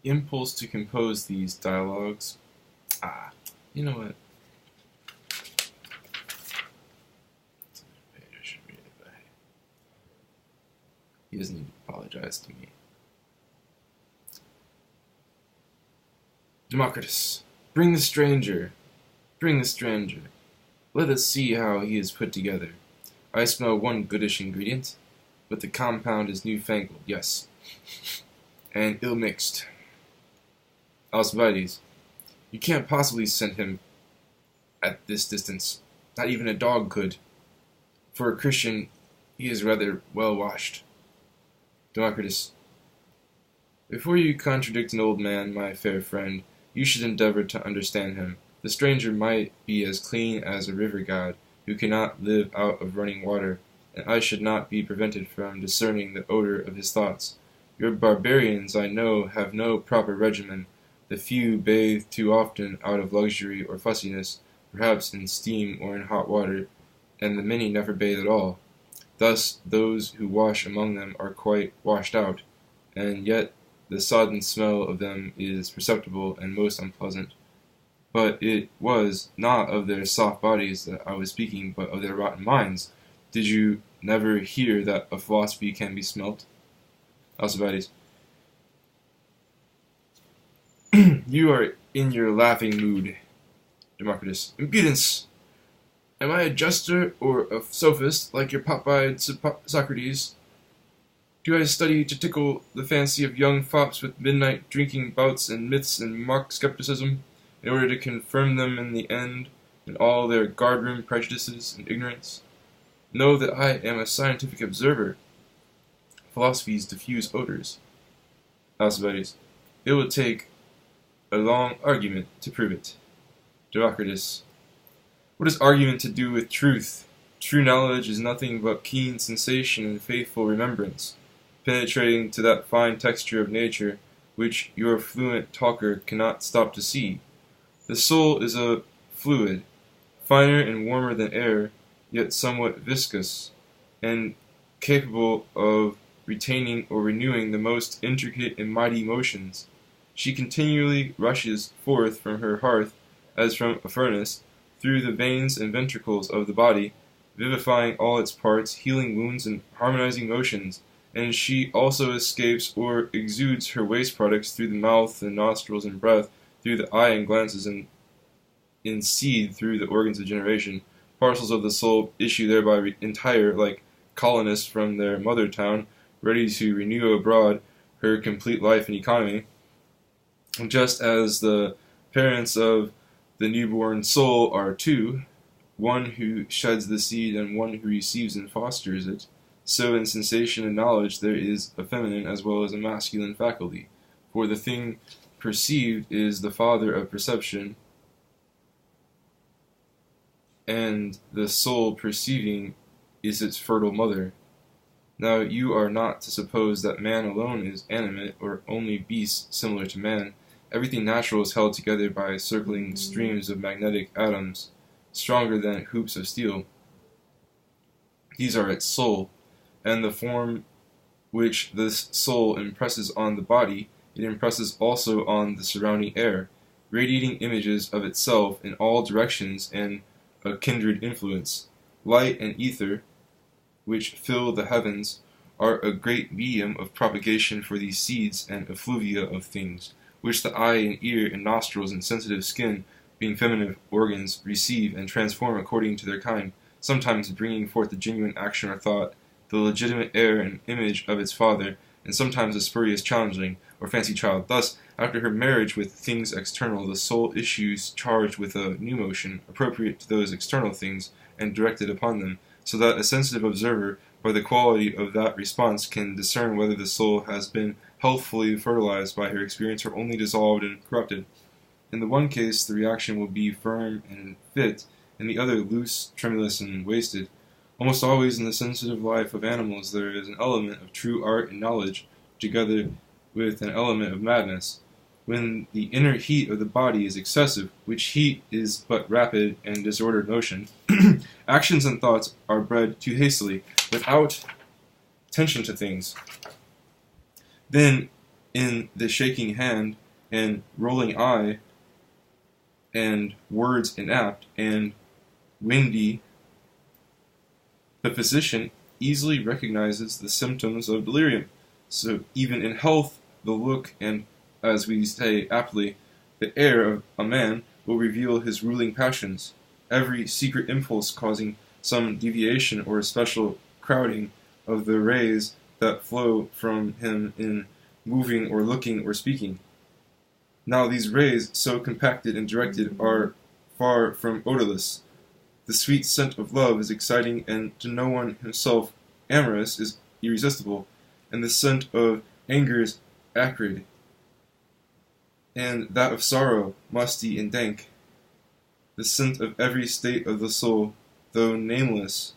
impulse to compose these dialogues. You know what? I should read it, but he doesn't need to apologize to me. Democritus, bring the stranger. Bring the stranger. Let us see how he is put together. I smell one goodish ingredient, but the compound is newfangled, yes, and ill-mixed. Alcibiades, you can't possibly send him at this distance. Not even a dog could. For a Christian, he is rather well-washed. Democritus, before you contradict an old man, my fair friend, you should endeavor to understand him. The stranger might be as clean as a river god, who cannot live out of running water, and I should not be prevented from discerning the odor of his thoughts. Your barbarians, I know, have no proper regimen. The few bathe too often out of luxury or fussiness, perhaps in steam or in hot water, and the many never bathe at all. Thus those who wash among them are quite washed out, and yet the sodden smell of them is perceptible and most unpleasant. But it was not of their soft bodies that I was speaking, but of their rotten minds. Did you never hear that a philosophy can be smelt? Alcibiades, you are in your laughing mood. Democritus, impudence! Am I a jester or a sophist like your pop-eyed Socrates? Do I study to tickle the fancy of young fops with midnight drinking bouts and myths and mock skepticism, in order to confirm them in the end in all their guardroom prejudices and ignorance? Know that I am a scientific observer. Philosophies diffuse odors. Alcibiades, it will take a long argument to prove it. Democritus, what has argument to do with truth? True knowledge is nothing but keen sensation and faithful remembrance, penetrating to that fine texture of nature which your fluent talker cannot stop to see. The soul is a fluid, finer and warmer than air, yet somewhat viscous, and capable of retaining or renewing the most intricate and mighty motions. She continually rushes forth from her hearth, as from a furnace, through the veins and ventricles of the body, vivifying all its parts, healing wounds, and harmonizing motions, and she also escapes or exudes her waste products through the mouth and nostrils and breath, through the eye and glances, and in seed through the organs of generation. Parcels of the soul issue thereby entire, like colonists from their mother town, ready to renew abroad her complete life and economy. Just as the parents of the newborn soul are two, one who sheds the seed and one who receives and fosters it, so in sensation and knowledge there is a feminine as well as a masculine faculty. For the thing perceived is the father of perception, and the soul perceiving is its fertile mother. Now you are not to suppose that man alone is animate, or only beasts similar to man. Everything natural is held together by circling streams of magnetic atoms, stronger than hoops of steel. These are its soul, and the form which this soul impresses on the body, it impresses also on the surrounding air, radiating images of itself in all directions and a kindred influence. Light and ether, which fill the heavens, are a great medium of propagation for these seeds and effluvia of things, which the eye and ear and nostrils and sensitive skin, being feminine organs, receive and transform according to their kind, sometimes bringing forth the genuine action or thought, the legitimate air and image of its father, and sometimes a spurious changeling, or fancy child. Thus, after her marriage with things external, the soul issues charged with a new motion, appropriate to those external things, and directed upon them, so that a sensitive observer, by the quality of that response, can discern whether the soul has been healthfully fertilized by her experience or only dissolved and corrupted. In the one case, the reaction will be firm and fit, in the other loose, tremulous, and wasted. Almost always in the sensitive life of animals there is an element of true art and knowledge, together with an element of madness. When the inner heat of the body is excessive, which heat is but rapid and disordered motion, actions and thoughts are bred too hastily, without attention to things. Then in the shaking hand and rolling eye and words inapt and windy, the physician easily recognizes the symptoms of delirium. So even in health, the look and, as we say aptly, the air of a man will reveal his ruling passions, every secret impulse causing some deviation or special crowding of the rays that flow from him in moving or looking or speaking. Now these rays, so compacted and directed, are far from odorless. The sweet scent of love is exciting, and to no one himself amorous is irresistible, and the scent of anger is acrid, and that of sorrow musty and dank. The scent of every state of the soul, though nameless,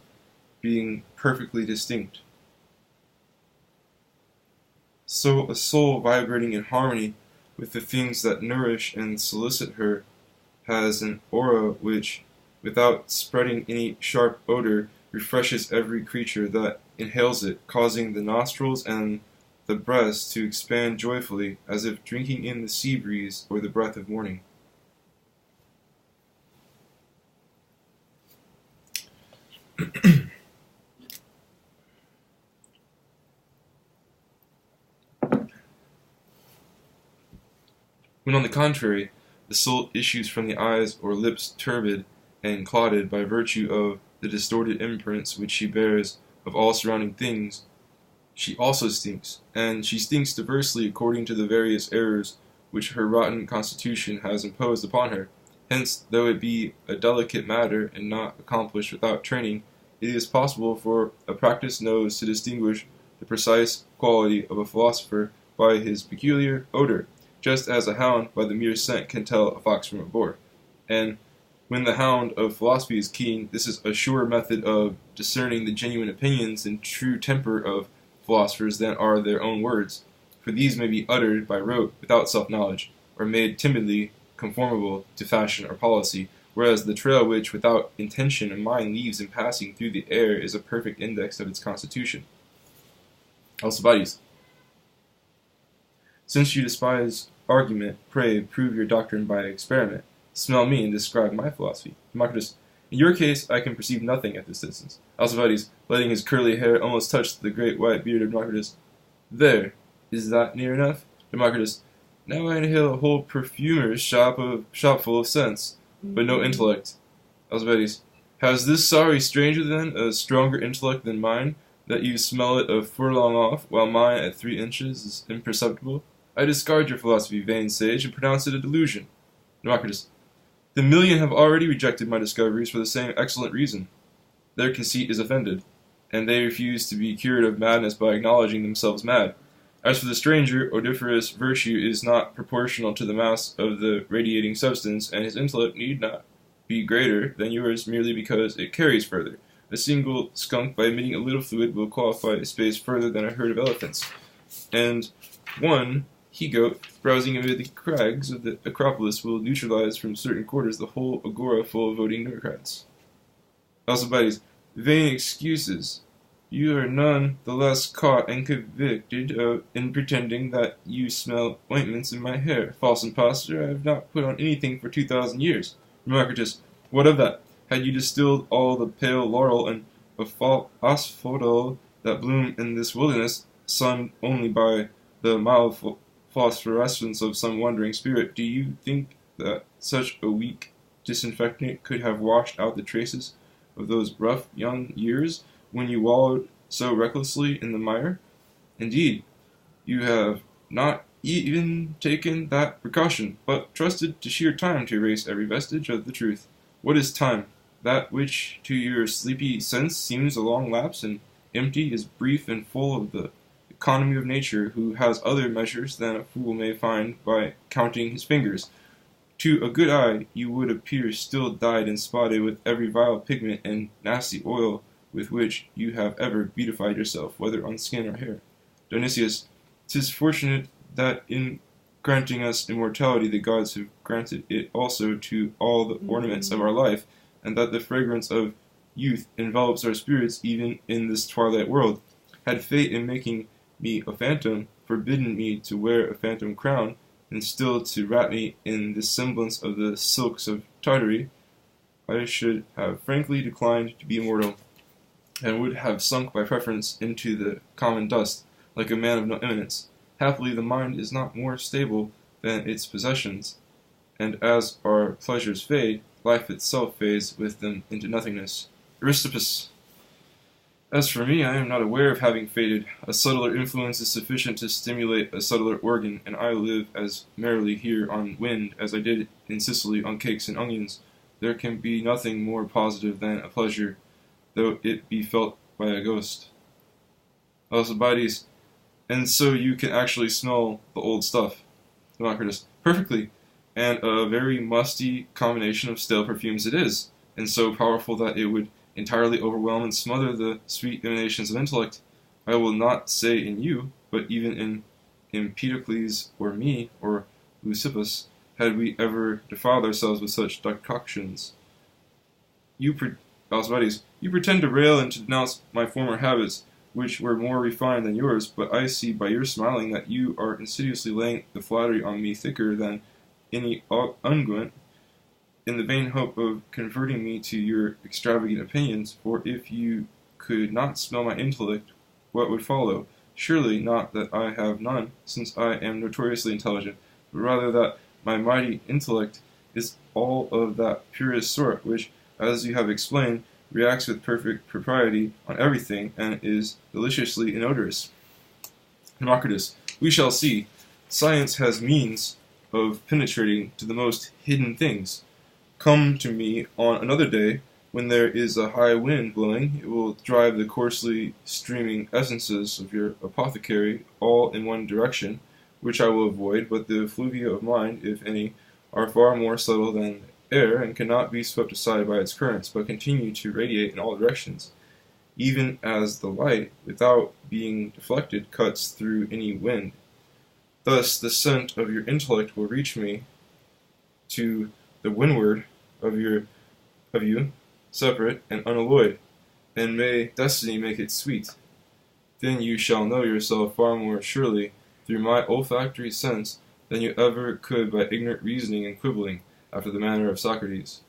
being perfectly distinct. So a soul vibrating in harmony with the things that nourish and solicit her has an aura which, without spreading any sharp odor, refreshes every creature that inhales it, causing the nostrils and the breast to expand joyfully, as if drinking in the sea breeze or the breath of morning. When, on the contrary, the soul issues from the eyes or lips turbid and clotted by virtue of the distorted imprints which she bears of all surrounding things, she also stinks, and she stinks diversely according to the various errors which her rotten constitution has imposed upon her. Hence, though it be a delicate matter and not accomplished without training, it is possible for a practised nose to distinguish the precise quality of a philosopher by his peculiar odor, just as a hound by the mere scent can tell a fox from a boar. And when the hound of philosophy is keen, this is a surer method of discerning the genuine opinions and true temper of philosophers than are their own words, for these may be uttered by rote without self-knowledge, or made timidly conformable to fashion or policy, whereas the trail which without intention a mind leaves in passing through the air is a perfect index of its constitution. Alcibiades. Since you despise argument, pray prove your doctrine by experiment. Smell me and describe my philosophy. Democritus. In your case, I can perceive nothing at this distance. Alcibiades, letting his curly hair almost touch the great white beard of Democritus. There, is that near enough? Democritus. Now I inhale a whole perfumer's shop full of scents, but no intellect. Alcibiades. Has this sorry stranger, then, a stronger intellect than mine, that you smell it a furlong off, while mine at 3 inches is imperceptible? I discard your philosophy, vain sage, and pronounce it a delusion. Democritus. The million have already rejected my discoveries for the same excellent reason. Their conceit is offended, and they refuse to be cured of madness by acknowledging themselves mad. As for the stranger, odoriferous virtue is not proportional to the mass of the radiating substance, and his intellect need not be greater than yours merely because it carries further. A single skunk, by emitting a little fluid, will qualify a space further than a herd of elephants, and one he-goat browsing amid the crags of the Acropolis will neutralize from certain quarters the whole agora full of voting Democrats. Alcibiades. Vain excuses. You are none the less caught and convicted in pretending that you smell ointments in my hair. False impostor, I have not put on anything for 2,000 years. Democritus. What of that? Had you distilled all the pale laurel and asphodel that bloom in this wilderness, sunned only by the mild phosphorescence of some wandering spirit, do you think that such a weak disinfectant could have washed out the traces of those rough young years when you wallowed so recklessly in the mire? Indeed, you have not even taken that precaution, but trusted to sheer time to erase every vestige of the truth. What is time? That which to your sleepy sense seems a long lapse and empty is brief and full of the economy of nature, who has other measures than a fool may find by counting his fingers. To a good eye you would appear still dyed and spotted with every vile pigment and nasty oil with which you have ever beautified yourself, whether on skin or hair. Dionysius. 'Tis fortunate that in granting us immortality the gods have granted it also to all the ornaments of our life, and that the fragrance of youth envelops our spirits even in this twilight world. Had fate in making me a phantom forbidden me to wear a phantom crown, and still to wrap me in the semblance of the silks of Tartary, I should have frankly declined to be immortal, and would have sunk by preference into the common dust, like a man of no eminence. Happily, the mind is not more stable than its possessions, and as our pleasures fade, life itself fades with them into nothingness. Aristippus. As for me, I am not aware of having faded. A subtler influence is sufficient to stimulate a subtler organ, and I live as merrily here on wind as I did in Sicily on cakes and onions. There can be nothing more positive than a pleasure, though it be felt by a ghost. Alcibiades. And so you can actually smell the old stuff. Democritus. Perfectly, and a very musty combination of stale perfumes it is, and so powerful that it would entirely overwhelm and smother the sweet emanations of intellect. I will not say in you, but even in Empedocles or me or Leucippus, had we ever defiled ourselves with such decoctions. Alcibiades, you pretend to rail and to denounce my former habits, which were more refined than yours, but I see by your smiling that you are insidiously laying the flattery on me thicker than any unguent, in the vain hope of converting me to your extravagant opinions. For if you could not smell my intellect, what would follow? Surely not that I have none, since I am notoriously intelligent, but rather that my mighty intellect is all of that purest sort, which, as you have explained, reacts with perfect propriety on everything, and is deliciously inodorous. Democritus. We shall see. Science has means of penetrating to the most hidden things. Come to me on another day, when there is a high wind blowing. It will drive the coarsely streaming essences of your apothecary all in one direction, which I will avoid, but the effluvia of mind, if any, are far more subtle than air, and cannot be swept aside by its currents, but continue to radiate in all directions, even as the light, without being deflected, cuts through any wind. Thus the scent of your intellect will reach me to the windward of you, separate and unalloyed, and may destiny make it sweet. Then you shall know yourself far more surely through my olfactory sense than you ever could by ignorant reasoning and quibbling, after the manner of Socrates.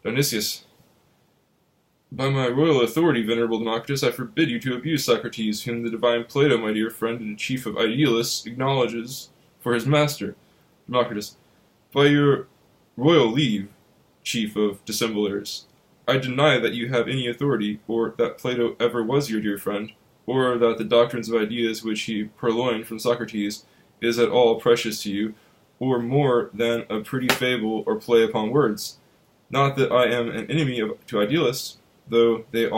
Dionysius. By my royal authority, venerable Democritus, I forbid you to abuse Socrates, whom the divine Plato, my dear friend and chief of idealists, acknowledges for his master. Democritus. By your royal leave, chief of dissemblers, I deny that you have any authority, or that Plato ever was your dear friend, or that the doctrines of ideas which he purloined from Socrates is at all precious to you, or more than a pretty fable or play upon words. Not that I am an enemy to idealists, though they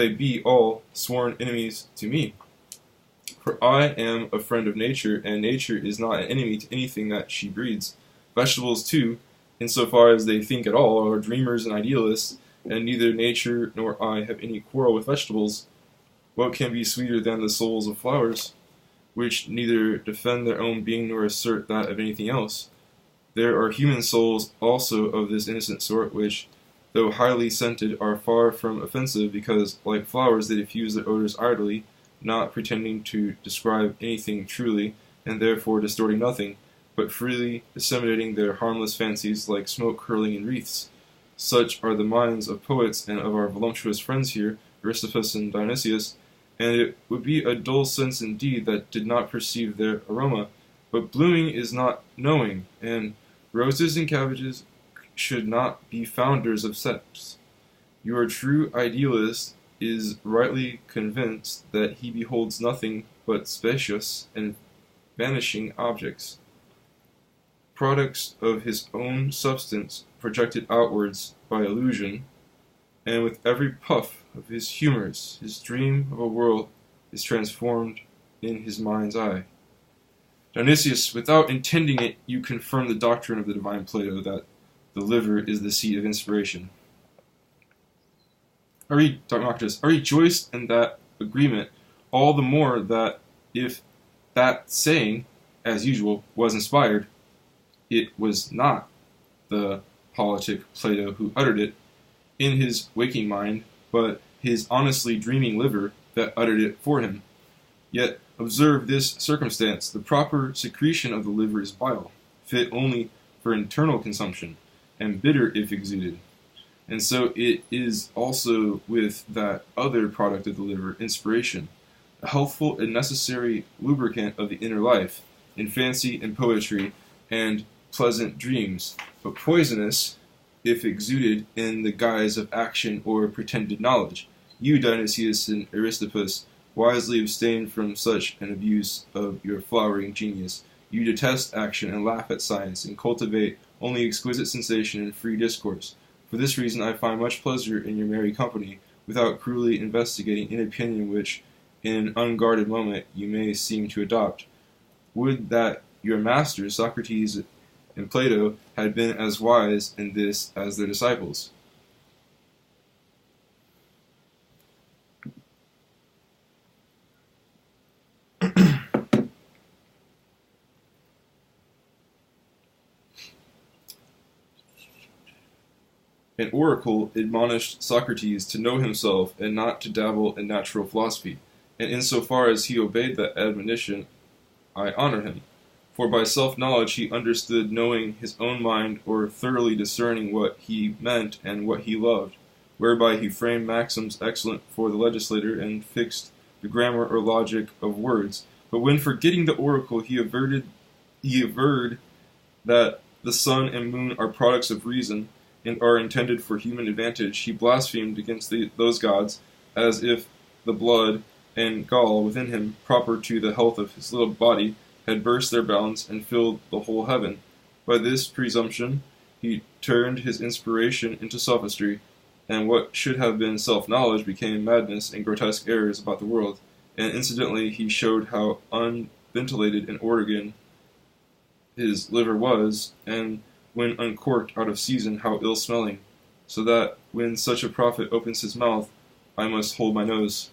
be all sworn enemies to me. For I am a friend of nature, and nature is not an enemy to anything that she breeds. Vegetables, too, insofar as they think at all, are dreamers and idealists, and neither nature nor I have any quarrel with vegetables. What can be sweeter than the souls of flowers, which neither defend their own being nor assert that of anything else? There are human souls also of this innocent sort, which, though highly scented, are far from offensive, because, like flowers, they diffuse their odors idly, not pretending to describe anything truly, and therefore distorting nothing, but freely disseminating their harmless fancies like smoke curling in wreaths. Such are the minds of poets and of our voluptuous friends here, Aristippus and Dionysius, and it would be a dull sense indeed that did not perceive their aroma. But blooming is not knowing, and roses and cabbages should not be founders of sects. Your true idealist is rightly convinced that he beholds nothing but spacious and vanishing objects, products of his own substance projected outwards by illusion, and with every puff of his humours, his dream of a world is transformed in his mind's eye. Dionysius, without intending it, you confirm the doctrine of the divine Plato, that the liver is the seat of inspiration. Democritus, I rejoice in that agreement, all the more that if that saying, as usual, was inspired, it was not the politic Plato who uttered it in his waking mind, but his honestly dreaming liver that uttered it for him. Yet Observe this circumstance. The proper secretion of the liver is bile, fit only for internal consumption, and bitter if exuded. And so it is also with that other product of the liver, inspiration, a healthful and necessary lubricant of the inner life, in fancy and poetry and pleasant dreams, but poisonous if exuded in the guise of action or pretended knowledge. You, Dionysius and Aristippus, wisely abstain from such an abuse of your flowering genius. You detest action and laugh at science, and cultivate only exquisite sensation and free discourse. For this reason I find much pleasure in your merry company, without cruelly investigating an opinion which, in an unguarded moment, you may seem to adopt. Would that your masters, Socrates and Plato, had been as wise in this as their disciples. An oracle admonished Socrates to know himself and not to dabble in natural philosophy, and insofar as he obeyed that admonition, I honor him. For by self-knowledge he understood knowing his own mind, or thoroughly discerning what he meant and what he loved, whereby he framed maxims excellent for the legislator and fixed the grammar or logic of words. But when forgetting the oracle he averred that the sun and moon are products of reason, and are intended for human advantage, he blasphemed against those gods, as if the blood and gall within him, proper to the health of his little body, had burst their bounds and filled the whole heaven. By this presumption he turned his inspiration into sophistry, and what should have been self-knowledge became madness and grotesque errors about the world, and incidentally he showed how unventilated an organ his liver was, and when uncorked out of season, how ill-smelling, so that when such a prophet opens his mouth, I must hold my nose.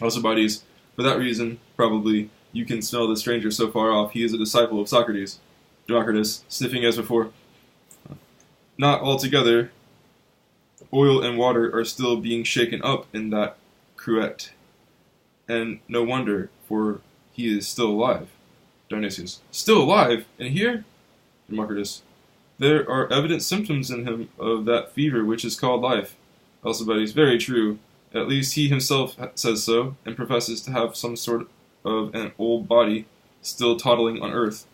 Alcibiades, for that reason, probably, you can smell the stranger so far off. He is a disciple of Socrates. Democritus, sniffing as before. Not altogether. Oil and water are still being shaken up in that cruet, and no wonder, for he is still alive. Dionysius, still alive? And here? Democritus, there are evident symptoms in him of that fever which is called life. Alcibiades, very true. At least he himself says so, and professes to have some sort of an old body still toddling on earth.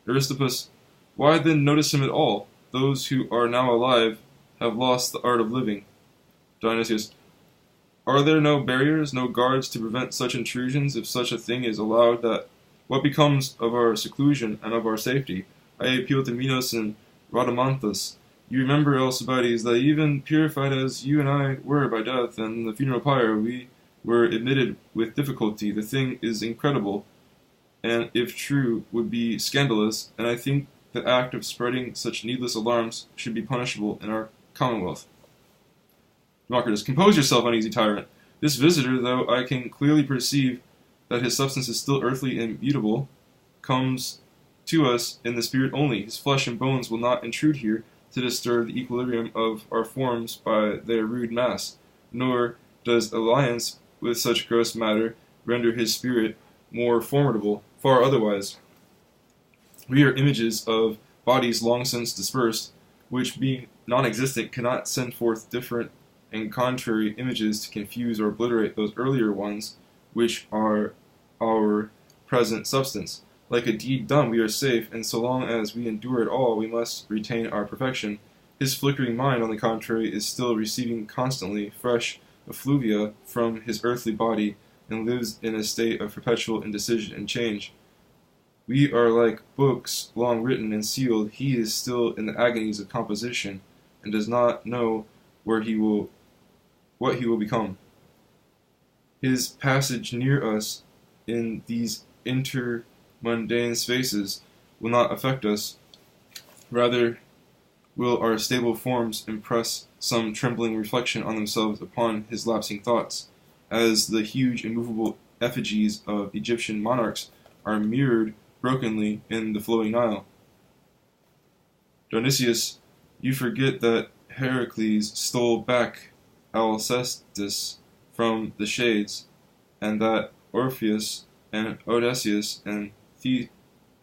Aristippus, why then notice him at all? Those who are now alive have lost the art of living. Dionysius, are there no barriers, no guards to prevent such intrusions if such a thing is allowed? That what becomes of our seclusion and of our safety? I appeal to Minos and Rhadamanthus. You remember, Alcibiades, that even purified as you and I were by death and the funeral pyre, we were admitted with difficulty. The thing is incredible, and if true, would be scandalous, and I think the act of spreading such needless alarms should be punishable in our commonwealth. Democritus, compose yourself, uneasy tyrant. This visitor, though I can clearly perceive that his substance is still earthly and mutable, comes to us in the spirit only. His flesh and bones will not intrude here to disturb the equilibrium of our forms by their rude mass, nor does alliance with such gross matter render his spirit more formidable, far otherwise. We are images of bodies long since dispersed, which being non-existent cannot send forth different and contrary images to confuse or obliterate those earlier ones which are our present substance. Like a deed done, we are safe, and so long as we endure it all, we must retain our perfection. His flickering mind, on the contrary, is still receiving constantly fresh effluvia from his earthly body, and lives in a state of perpetual indecision and change. We are like books long written and sealed. He is still in the agonies of composition, and does not know what he will become. His passage near us in these intermundane spaces will not affect us. Rather will our stable forms impress some trembling reflection on themselves upon his lapsing thoughts, as the huge immovable effigies of Egyptian monarchs are mirrored brokenly in the flowing Nile. Dionysius, you forget that Heracles stole back Alcestis from the shades, and that Orpheus and Odysseus and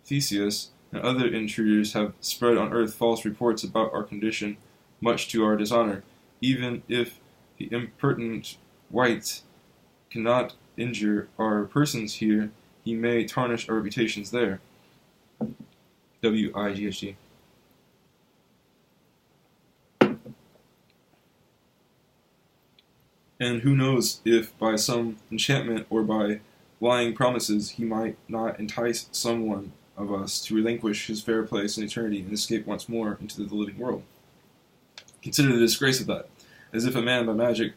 Theseus and other intruders have spread on earth false reports about our condition, much to our dishonor. Even if the impertinent wight cannot injure our persons here, he may tarnish our reputations there. W-I-G-H-T. And who knows if by some enchantment or by lying promises he might not entice someone of us to relinquish his fair place in eternity and escape once more into the living world. Consider the disgrace of that, as if a man by magic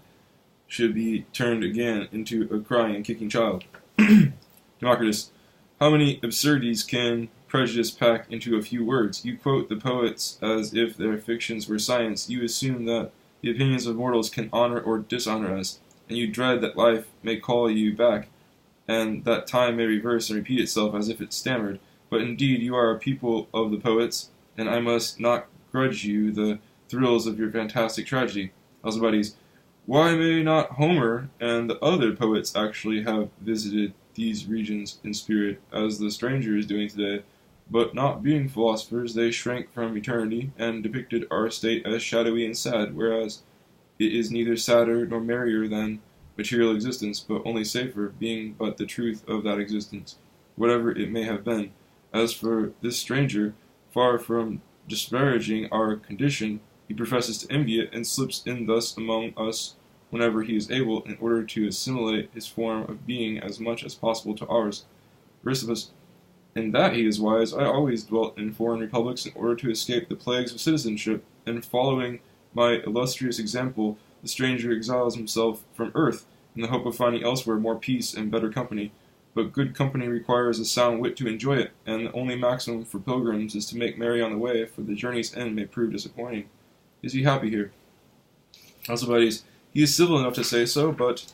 should be turned again into a crying and kicking child. Democritus, how many absurdities can prejudice pack into a few words? You quote the poets as if their fictions were science. You assume that the opinions of mortals can honor or dishonor us, and you dread that life may call you back, and that time may reverse and repeat itself as if it stammered. But indeed you are a people of the poets, and I must not grudge you the thrills of your fantastic tragedy. Alcibiades, why may not Homer and the other poets actually have visited these regions in spirit, as the stranger is doing today? But not being philosophers, they shrank from eternity, and depicted our state as shadowy and sad, whereas it is neither sadder nor merrier than material existence, but only safer, being but the truth of that existence, whatever it may have been. As for this stranger, far from disparaging our condition, he professes to envy it, and slips in thus among us whenever he is able, in order to assimilate his form of being as much as possible to ours. Aristippus, in that he is wise. I always dwelt in foreign republics in order to escape the plagues of citizenship, and following my illustrious example, the stranger exiles himself from earth, in the hope of finding elsewhere more peace and better company. But good company requires a sound wit to enjoy it, and the only maximum for pilgrims is to make merry on the way, for the journey's end may prove disappointing. Is he happy here? Alcibiades, he is civil enough to say so, but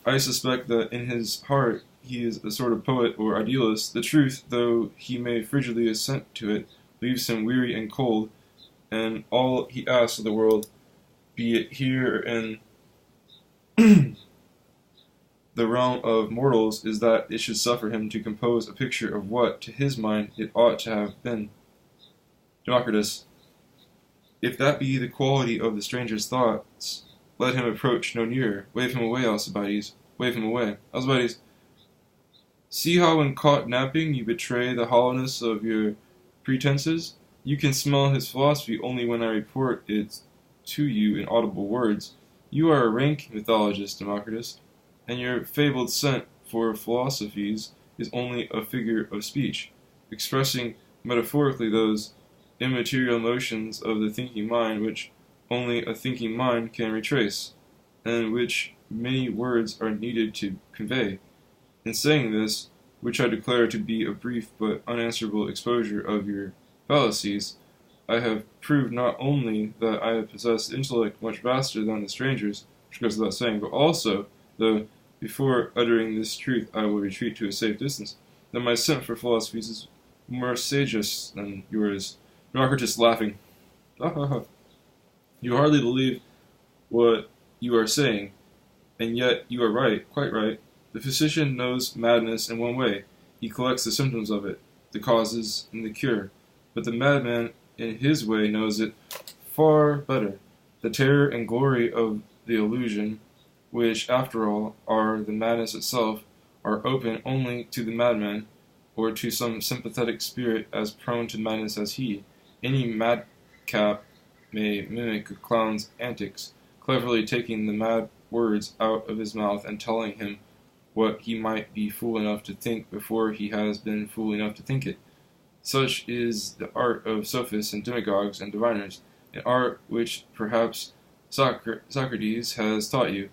I suspect that in his heart he is a sort of poet or idealist. The truth, though he may frigidly assent to it, leaves him weary and cold, and all he asks of the world, be it here or in the realm of mortals, is that it should suffer him to compose a picture of what, to his mind, it ought to have been. Democritus, if that be the quality of the stranger's thoughts, let him approach no nearer. Wave him away, Alcibiades. Wave him away. Alcibiades, see how when caught napping you betray the hollowness of your pretenses? You can smell his philosophy only when I report it to you in audible words. You are a rank mythologist, Democritus, and your fabled scent for philosophies is only a figure of speech, expressing metaphorically those immaterial motions of the thinking mind which only a thinking mind can retrace, and which many words are needed to convey. In saying this, which I declare to be a brief but unanswerable exposure of your fallacies, I have proved not only that I possess intellect much vaster than the stranger's, which goes without saying, but also, though before uttering this truth I will retreat to a safe distance, that my scent for philosophies is more sagacious than yours. Democritus, laughing, ha ha ha. You hardly believe what you are saying, and yet you are right, quite right. The physician knows madness in one way. He collects the symptoms of it, the causes, and the cure. But the madman, in his way, knows it far better. The terror and glory of the illusion, which, after all, are the madness itself, are open only to the madman, or to some sympathetic spirit as prone to madness as he. Any madcap may mimic a clown's antics, cleverly taking the mad words out of his mouth and telling him what he might be fool enough to think before he has been fool enough to think it. Such is the art of sophists and demagogues and diviners, an art which perhaps Socrates has taught you,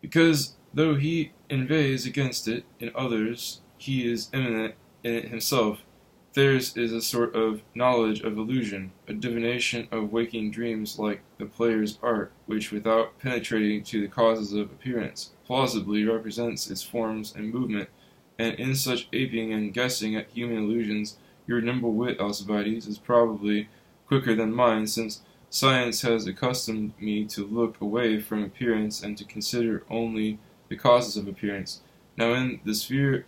because though he inveighs against it in others, he is eminent in it himself. Theirs is a sort of knowledge of illusion, a divination of waking dreams like the player's art, which, without penetrating to the causes of appearance, plausibly represents its forms and movement, and in such aping and guessing at human illusions, your nimble wit, Alcibiades, is probably quicker than mine, since science has accustomed me to look away from appearance and to consider only the causes of appearance. Now in the sphere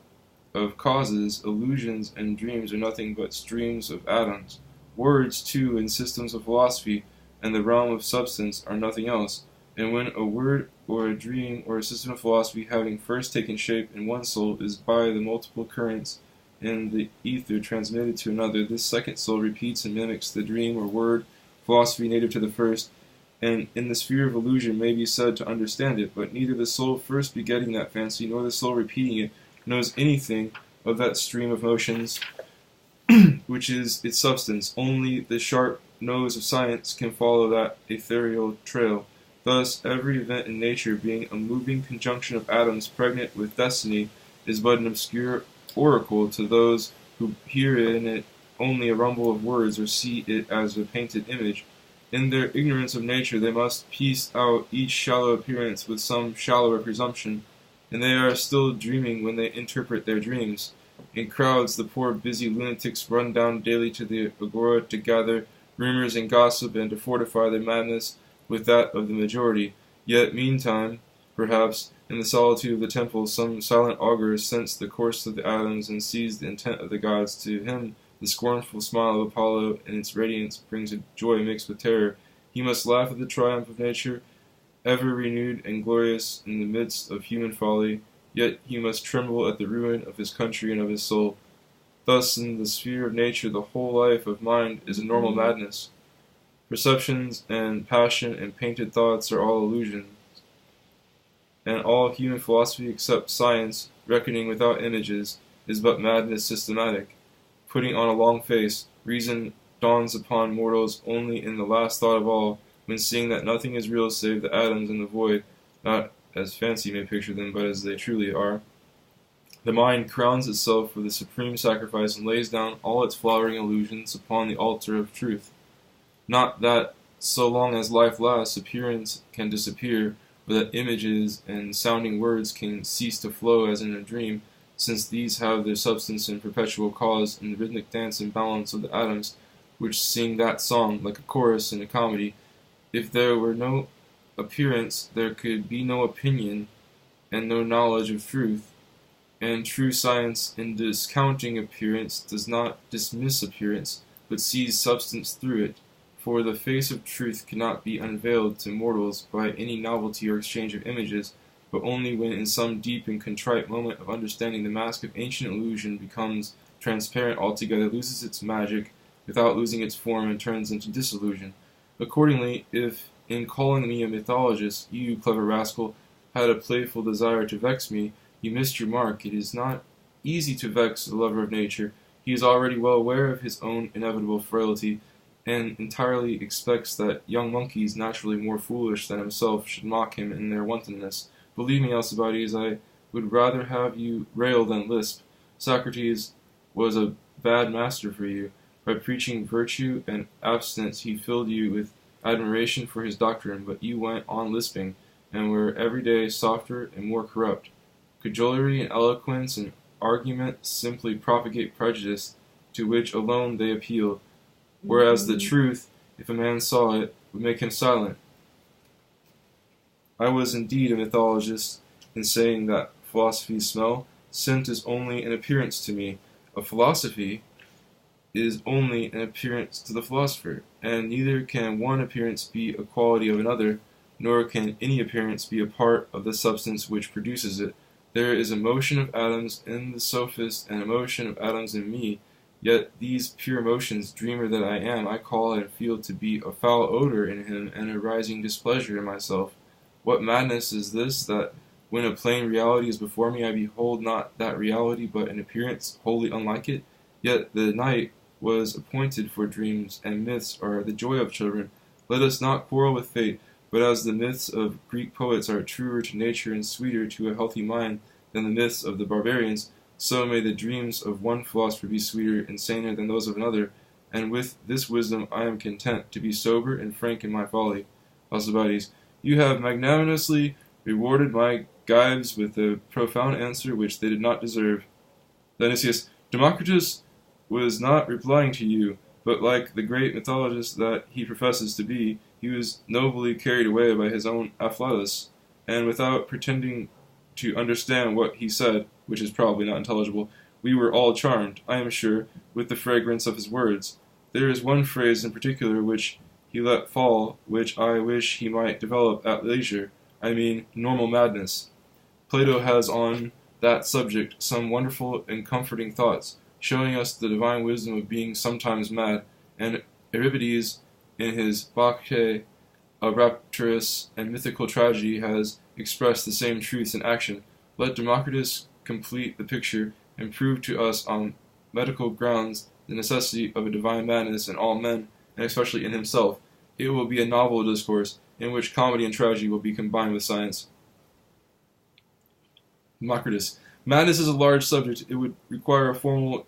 of causes, illusions, and dreams are nothing but streams of atoms. Words, too, in systems of philosophy and the realm of substance are nothing else. And when a word or a dream or a system of philosophy having first taken shape in one soul is by the multiple currents in the ether transmitted to another, this second soul repeats and mimics the dream or word philosophy native to the first, and in the sphere of illusion may be said to understand it, but neither the soul first begetting that fancy nor the soul repeating it knows anything of that stream of motions which is its substance. Only the sharp nose of science can follow that ethereal trail. Thus, every event in nature, being a moving conjunction of atoms pregnant with destiny, is but an obscure oracle to those who hear in it only a rumble of words or see it as a painted image. In their ignorance of nature, they must piece out each shallow appearance with some shallower presumption, and they are still dreaming when they interpret their dreams. In crowds, the poor busy lunatics run down daily to the agora to gather rumors and gossip and to fortify their madness with that of the majority. Yet, meantime, perhaps, in the solitude of the temple, some silent augur sensed the course of the atoms and sees the intent of the gods. To him, the scornful smile of Apollo and its radiance brings a joy mixed with terror. He must laugh at the triumph of nature, ever renewed and glorious in the midst of human folly, yet he must tremble at the ruin of his country and of his soul. Thus, in the sphere of nature, the whole life of mind is a normal madness. Perceptions and passion and painted thoughts are all illusions, and all human philosophy except science, reckoning without images, is but madness systematic. Putting on a long face, reason dawns upon mortals only in the last thought of all, when seeing that nothing is real save the atoms and the void, not as fancy may picture them, but as they truly are. The mind crowns itself with the supreme sacrifice and lays down all its flowering illusions upon the altar of truth. Not that, so long as life lasts, appearance can disappear, or that images and sounding words can cease to flow as in a dream, since these have their substance in perpetual cause in the rhythmic dance and balance of the atoms, which sing that song like a chorus in a comedy. If there were no appearance, there could be no opinion and no knowledge of truth. And true science, in discounting appearance, does not dismiss appearance, but sees substance through it. For the face of truth cannot be unveiled to mortals by any novelty or exchange of images, but only when in some deep and contrite moment of understanding the mask of ancient illusion becomes transparent altogether, loses its magic without losing its form, and turns into disillusion. Accordingly, if in calling me a mythologist, you, clever rascal, had a playful desire to vex me, you missed your mark. It is not easy to vex the lover of nature. He is already well aware of his own inevitable frailty, and entirely expects that young monkeys, naturally more foolish than himself, should mock him in their wantonness. Believe me, Alcibiades, I would rather have you rail than lisp. Socrates was a bad master for you. By preaching virtue and abstinence he filled you with admiration for his doctrine, but you went on lisping, and were every day softer and more corrupt. Cajolery and eloquence and argument simply propagate prejudice, to which alone they appeal, whereas the truth, if a man saw it, would make him silent. I was indeed a mythologist in saying that philosophies smell. Scent is only an appearance to me. A philosophy is only an appearance to the philosopher, and neither can one appearance be a quality of another, nor can any appearance be a part of the substance which produces it. There is a motion of atoms in the sophist and a motion of atoms in me, yet these pure motions, dreamer that I am, I call and feel to be a foul odor in him and a rising displeasure in myself. What madness is this, that when a plain reality is before me, I behold not that reality, but an appearance wholly unlike it? Yet the night was appointed for dreams, and myths are the joy of children. Let us not quarrel with fate, but as the myths of Greek poets are truer to nature and sweeter to a healthy mind than the myths of the barbarians, so may the dreams of one philosopher be sweeter and saner than those of another, and with this wisdom I am content to be sober and frank in my folly. Alcibiades, you have magnanimously rewarded my gibes with a profound answer which they did not deserve. Dionysius, Democritus was not replying to you, but like the great mythologist that he professes to be, he was nobly carried away by his own afflatus, and without pretending to understand what he said, which is probably not intelligible, We were all charmed, I am sure, with the fragrance of his words. There is one phrase in particular which he let fall, which I wish he might develop at leisure. I mean, normal madness. Plato has on that subject some wonderful and comforting thoughts, showing us the divine wisdom of being sometimes mad, and Euripides, in his Bacchae, a rapturous and mythical tragedy, has expressed the same truths in action. Let Democritus complete the picture and prove to us on medical grounds the necessity of a divine madness in all men, and especially in himself. It will be a novel discourse, in which comedy and tragedy will be combined with science. Democritus. Madness is a large subject. It would require a formal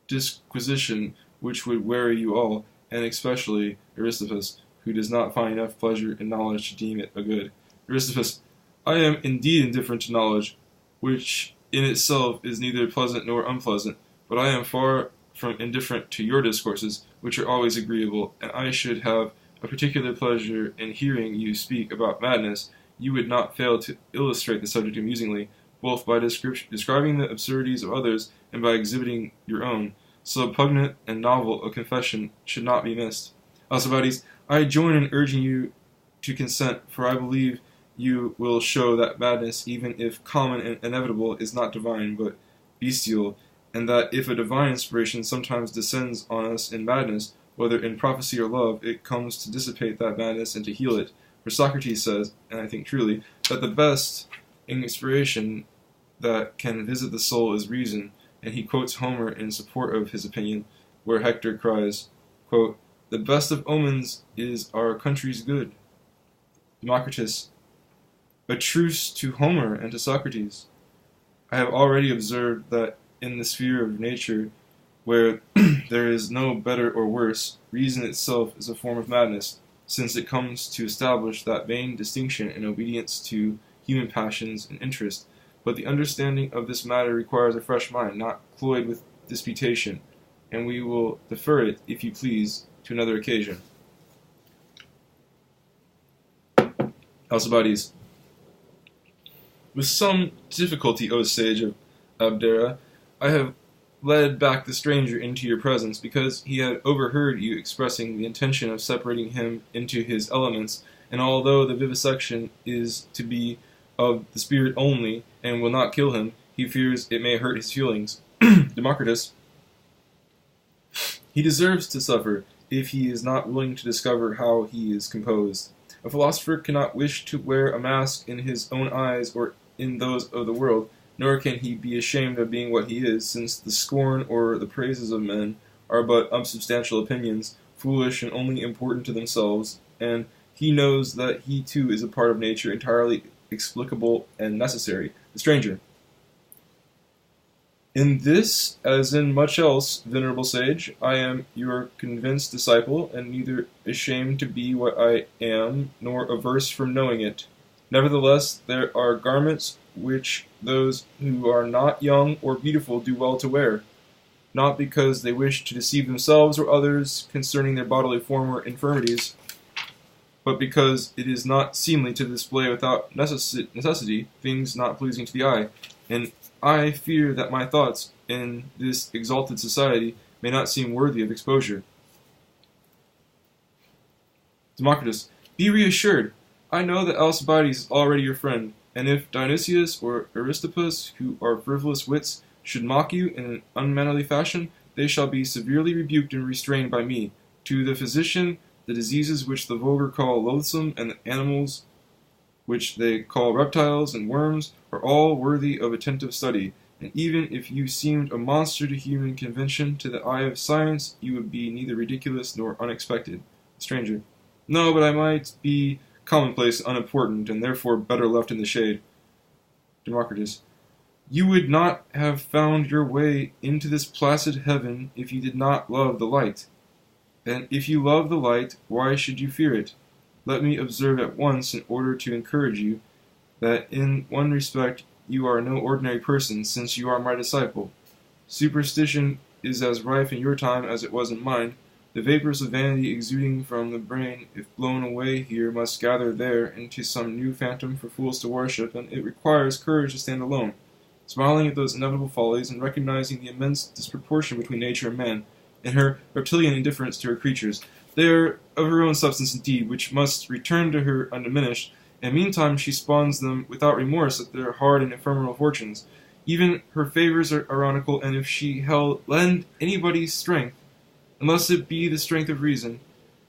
disquisition which would weary you all, and especially Aristippus, who does not find enough pleasure in knowledge to deem it a good. Aristippus. I am indeed indifferent to knowledge, which in itself is neither pleasant nor unpleasant, but I am far from indifferent to your discourses, which are always agreeable, and I should have a particular pleasure in hearing you speak about madness. You would not fail to illustrate the subject amusingly, both by describing the absurdities of others and by exhibiting your own. So pungent and novel a confession should not be missed. Alcibiades, I join in urging you to consent, for I believe you will show that madness, even if common and inevitable, is not divine, but bestial, and that if a divine inspiration sometimes descends on us in madness, whether in prophecy or love, it comes to dissipate that madness and to heal it. For Socrates says, and I think truly, that the best inspiration that can visit the soul is reason, and he quotes Homer in support of his opinion, where Hector cries, quote, the best of omens is our country's good. Democritus. A truce to Homer and to Socrates. I have already observed that in the sphere of nature, where there is no better or worse, reason itself is a form of madness, since it comes to establish that vain distinction in obedience to human passions and interests. But the understanding of this matter requires a fresh mind, not cloyed with disputation, and we will defer it, if you please, to another occasion. Alcibiades. With some difficulty, O sage of Abdera, I have led back the stranger into your presence, because he had overheard you expressing the intention of separating him into his elements, and although the vivisection is to be of the spirit only, and will not kill him, he fears it may hurt his feelings. Democritus. He deserves to suffer, if he is not willing to discover how he is composed. A philosopher cannot wish to wear a mask in his own eyes or in those of the world, nor can he be ashamed of being what he is, since the scorn or the praises of men are but unsubstantial opinions, foolish and only important to themselves, and he knows that he too is a part of nature, entirely explicable and necessary. The stranger. In this, as in much else, venerable sage, I am your convinced disciple, and neither ashamed to be what I am, nor averse from knowing it. Nevertheless, there are garments which those who are not young or beautiful do well to wear, not because they wish to deceive themselves or others concerning their bodily form or infirmities, but because it is not seemly to display without necessity things not pleasing to the eye, and I fear that my thoughts in this exalted society may not seem worthy of exposure. Democritus. Be reassured. I know that Alcibiades is already your friend, and if Dionysius or Aristippus, who are frivolous wits, should mock you in an unmannerly fashion, they shall be severely rebuked and restrained by me. To the physician, the diseases which the vulgar call loathsome, and the animals which they call reptiles and worms, are all worthy of attentive study, and even if you seemed a monster to human convention, to the eye of science you would be neither ridiculous nor unexpected. Stranger. No, but I might be commonplace and unimportant, and therefore better left in the shade. Democritus. You would not have found your way into this placid heaven if you did not love the light. And if you love the light, why should you fear it? Let me observe at once, in order to encourage you, that in one respect you are no ordinary person, since you are my disciple. Superstition is as rife in your time as it was in mine. The vapors of vanity exuding from the brain, if blown away here, must gather there into some new phantom for fools to worship, and it requires courage to stand alone. smiling at those inevitable follies and recognizing the immense disproportion between nature and man, and her reptilian indifference to her creatures. They are of her own substance indeed, which must return to her undiminished, and meantime she spawns them without remorse at their hard and ephemeral fortunes. Even her favors are ironical, and if she lend anybody strength, unless it be the strength of reason,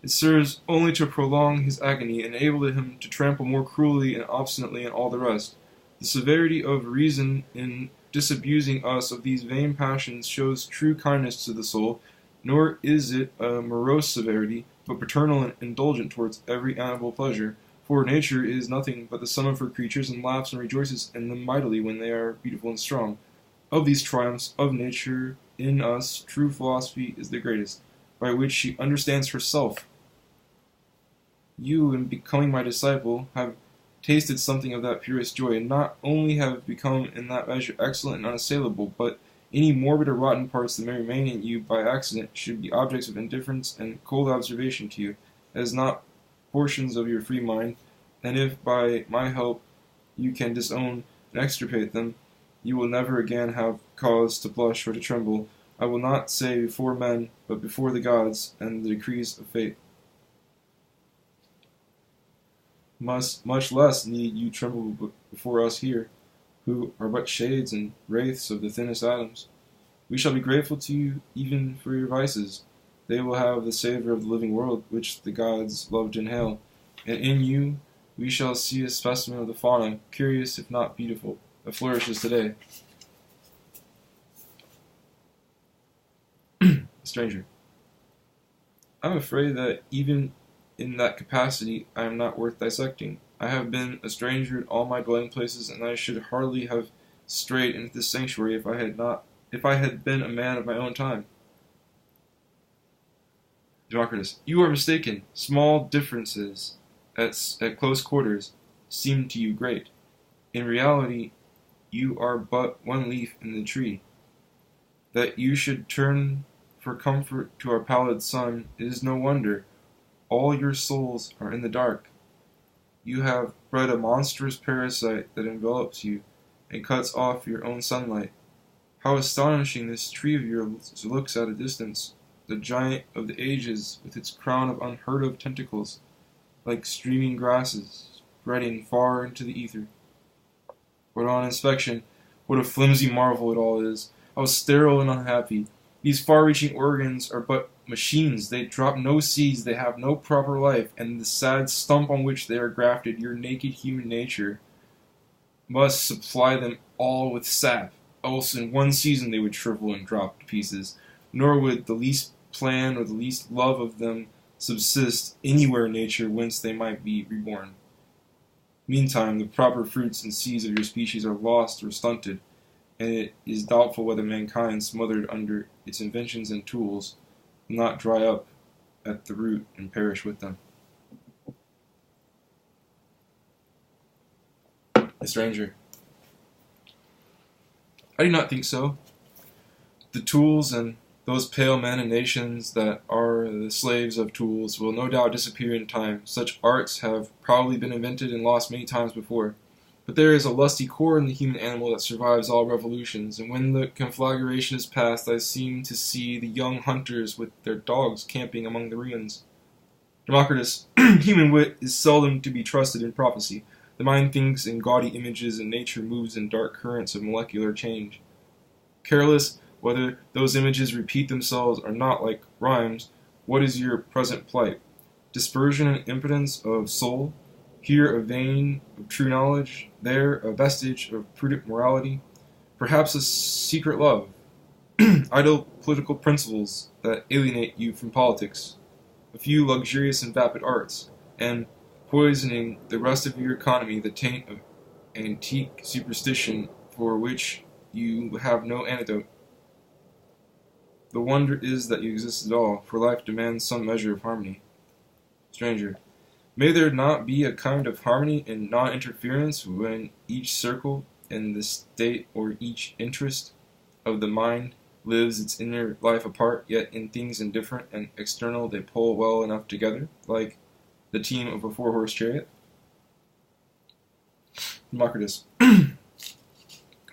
it serves only to prolong his agony, and enable him to trample more cruelly and obstinately on all the rest. The severity of reason in disabusing us of these vain passions shows true kindness to the soul, nor is it a morose severity, but paternal and indulgent towards every animal pleasure. For nature is nothing but the sum of her creatures, and laughs and rejoices in them mightily when they are beautiful and strong. Of these triumphs of nature in us, true philosophy is the greatest, by which she understands herself. You, in becoming my disciple, have tasted something of that purest joy, and not only have become in that measure excellent and unassailable, but any morbid or rotten parts that may remain in you by accident should be objects of indifference and cold observation to you, as not portions of your free mind, and if by my help you can disown and extirpate them, you will never again have cause to blush or to tremble, I will not say before men, but before the gods and the decrees of fate. Much less need you tremble before us here, who are but shades and wraiths of the thinnest atoms. We shall be grateful to you even for your vices. They will have the savor of the living world, which the gods love to inhale, and in you we shall see a specimen of the fauna, curious if not beautiful, that flourishes today. Stranger. I am afraid that even in that capacity I am not worth dissecting. I have been a stranger in all my dwelling places, and I should hardly have strayed into this sanctuary if I had been a man of my own time. Democritus. You are mistaken. Small differences at close quarters seem to you great. In reality, you are but one leaf in the tree. That you should turn for comfort to our pallid sun is no wonder. All your souls are in the dark. You have bred a monstrous parasite that envelops you and cuts off your own sunlight. How astonishing this tree of yours looks at a distance, the giant of the ages with its crown of unheard-of tentacles, like streaming grasses, spreading far into the ether. But on inspection, what a flimsy marvel it all is! How sterile and unhappy! These far-reaching organs are but machines. They drop no seeds, they have no proper life, and the sad stump on which they are grafted, your naked human nature, must supply them all with sap, else in one season they would shrivel and drop to pieces, nor would the least plan or the least love of them subsist anywhere in nature whence they might be reborn. Meantime, the proper fruits and seeds of your species are lost or stunted, and it is doubtful whether mankind, smothered under its inventions and tools, will not dry up at the root and perish with them. The stranger. I do not think so. The tools and those pale men and nations that are the slaves of tools will no doubt disappear in time. Such arts have probably been invented and lost many times before. But there is a lusty core in the human animal that survives all revolutions, and when the conflagration is past, I seem to see the young hunters with their dogs camping among the ruins. Democritus. Human wit is seldom to be trusted in prophecy. The mind thinks in gaudy images, and nature moves in dark currents of molecular change. Careless whether those images repeat themselves or not like rhymes, what is your present plight? Dispersion and impotence of soul? Here a vein of true knowledge, there a vestige of prudent morality, perhaps a secret love, idle political principles that alienate you from politics, a few luxurious and vapid arts, and, poisoning the rest of your economy, the taint of antique superstition for which you have no antidote. The wonder is that you exist at all, for life demands some measure of harmony. Stranger. May there not be a kind of harmony and non-interference when each circle in the state or each interest of the mind lives its inner life apart, yet in things indifferent and external they pull well enough together, like the team of a four-horse chariot? Democritus.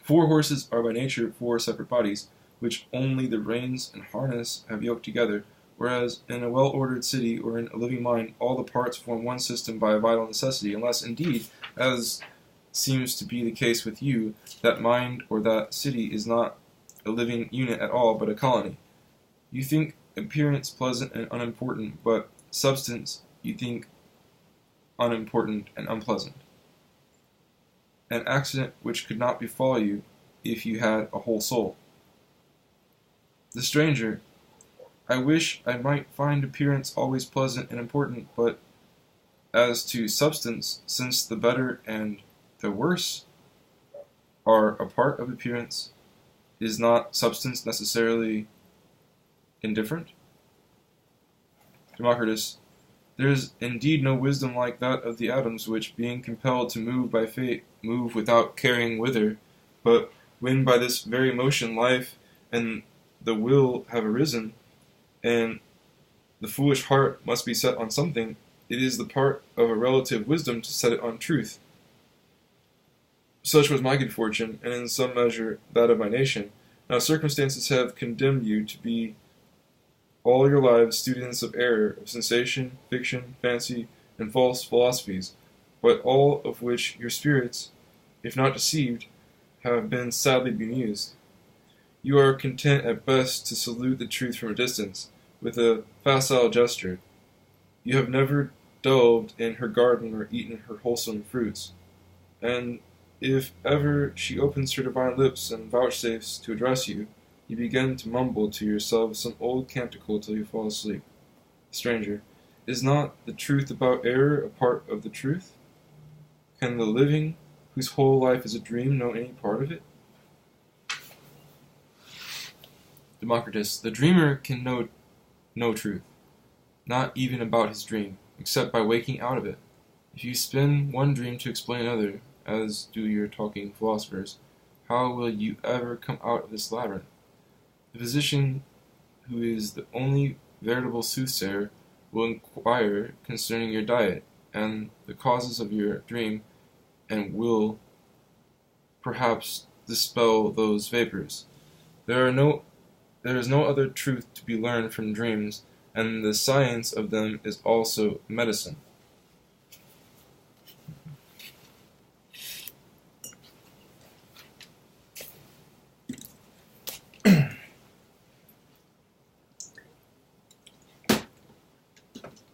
4 horses are by nature 4 separate bodies, which only the reins and harness have yoked together, whereas in a well-ordered city or in a living mind all the parts form one system by a vital necessity, unless indeed, as seems to be the case with you, that mind or that city is not a living unit at all, but a colony. You think appearance pleasant and unimportant, but substance you think unimportant and unpleasant. An accident which could not befall you if you had a whole soul. The stranger, I wish I might find appearance always pleasant and important, but as to substance, since the better and the worse are a part of appearance, is not substance necessarily indifferent? Democritus, there is indeed no wisdom like that of the atoms, which, being compelled to move by fate, move without caring whither, but when by this very motion life and the will have arisen, and the foolish heart must be set on something, it is the part of a relative wisdom to set it on truth. Such was my good fortune, and in some measure that of my nation. Now circumstances have condemned you to be all your lives students of error, of sensation, fiction, fancy, and false philosophies, but all of which your spirits, if not deceived, have been sadly bemused. You are content at best to salute the truth from a distance, with a facile gesture. You have never delved in her garden or eaten her wholesome fruits. And if ever she opens her divine lips and vouchsafes to address you, you begin to mumble to yourself some old canticle till you fall asleep. Stranger, is not the truth about error a part of the truth? Can the living, whose whole life is a dream, know any part of it? Democritus, the dreamer can know no truth, not even about his dream, except by waking out of it. If you spin one dream to explain another, as do your talking philosophers, how will you ever come out of this labyrinth? The physician, who is the only veritable soothsayer, will inquire concerning your diet and the causes of your dream, and will perhaps dispel those vapors. There is no other truth to be learned from dreams, and the science of them is also medicine.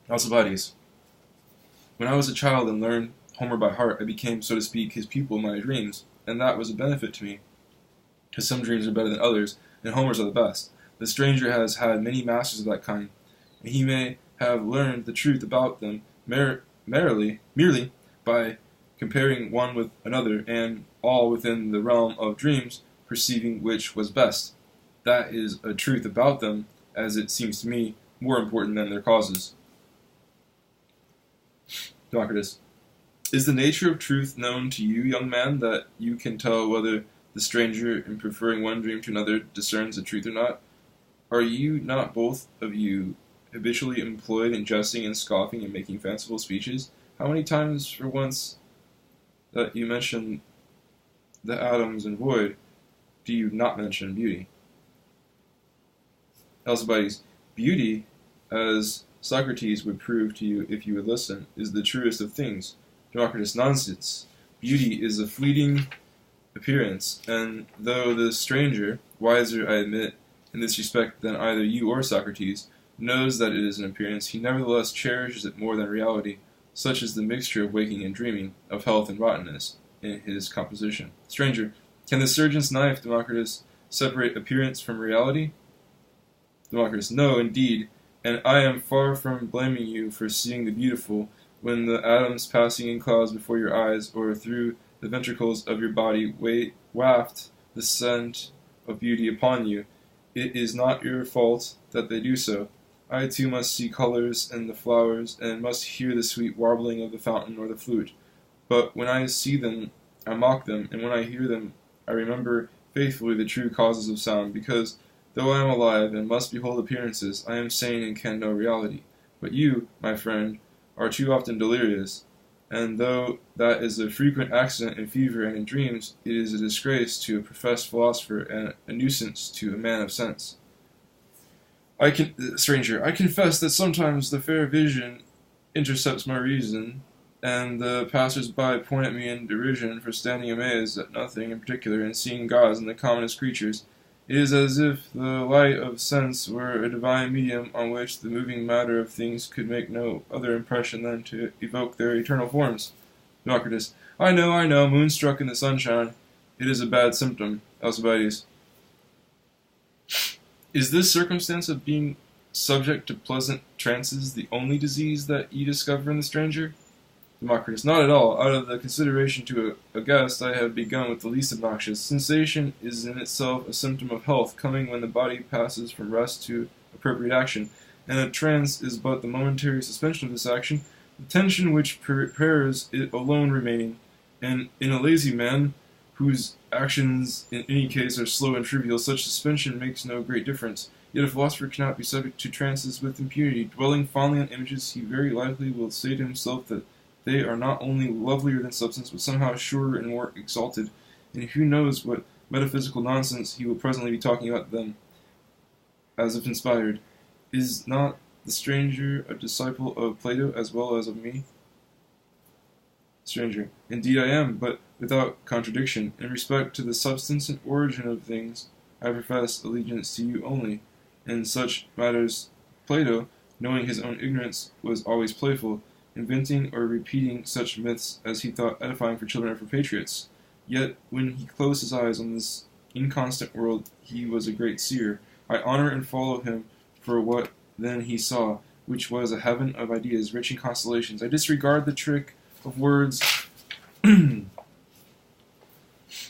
Alcibiades. When I was a child and learned Homer by heart, I became, so to speak, his pupil in my dreams, and that was a benefit to me, because some dreams are better than others, and Homer's are the best. The stranger has had many masters of that kind, and he may have learned the truth about them merely by comparing one with another, and all within the realm of dreams, perceiving which was best. That is a truth about them, as it seems to me, more important than their causes. Democritus, is the nature of truth known to you, young man, that you can tell whether the stranger, in preferring one dream to another, discerns the truth or not? Are you not both of you habitually employed in jesting and scoffing and making fanciful speeches? How many times for once that you mention the atoms and void, do you not mention beauty? Alcibiades, beauty, as Socrates would prove to you if you would listen, is the truest of things. Democritus, nonsense. Beauty is a fleeting appearance, and though the stranger, wiser, I admit, in this respect than either you or Socrates, knows that it is an appearance, he nevertheless cherishes it more than reality. Such is the mixture of waking and dreaming, of health and rottenness, in his composition. Stranger, can the surgeon's knife, Democritus, separate appearance from reality? Democritus, no, indeed, and I am far from blaming you for seeing the beautiful, when the atoms passing in clouds before your eyes, or through the ventricles of your body, waft the scent of beauty upon you. It is not your fault that they do so. I too must see colors in the flowers, and must hear the sweet warbling of the fountain or the flute. But when I see them, I mock them, and when I hear them, I remember faithfully the true causes of sound, because, though I am alive and must behold appearances, I am sane and can know reality. But you, my friend, are too often delirious. and though that is a frequent accident in fever and in dreams, it is a disgrace to a professed philosopher and a nuisance to a man of sense. Stranger, I confess that sometimes the fair vision intercepts my reason, and the passers-by point at me in derision for standing amazed at nothing in particular and seeing gods in the commonest creatures. It is as if the light of sense were a divine medium on which the moving matter of things could make no other impression than to evoke their eternal forms. Democritus. I know, moonstruck in the sunshine. It is a bad symptom. Alcibiades. Is this circumstance of being subject to pleasant trances the only disease that you discover in the stranger? Democritus. Not at all. Out of the consideration to a guest, I have begun with the least obnoxious. Sensation is in itself a symptom of health, coming when the body passes from rest to appropriate action, and a trance is but the momentary suspension of this action, the tension which prepares it alone remaining. And in a lazy man, whose actions in any case are slow and trivial, such suspension makes no great difference. Yet a philosopher cannot be subject to trances with impunity. Dwelling fondly on images, he very likely will say to himself that they are not only lovelier than substance, but somehow surer and more exalted, and who knows what metaphysical nonsense he will presently be talking about them, as if inspired. Is not the stranger a disciple of Plato as well as of me? Stranger. Indeed I am, but without contradiction. In respect to the substance and origin of things, I profess allegiance to you only. In such matters, Plato, knowing his own ignorance, was always playful, inventing or repeating such myths as he thought edifying for children or for patriots. Yet, when he closed his eyes on this inconstant world, he was a great seer. I honor and follow him for what then he saw, which was a heaven of ideas, rich in constellations. I disregard the trick of words or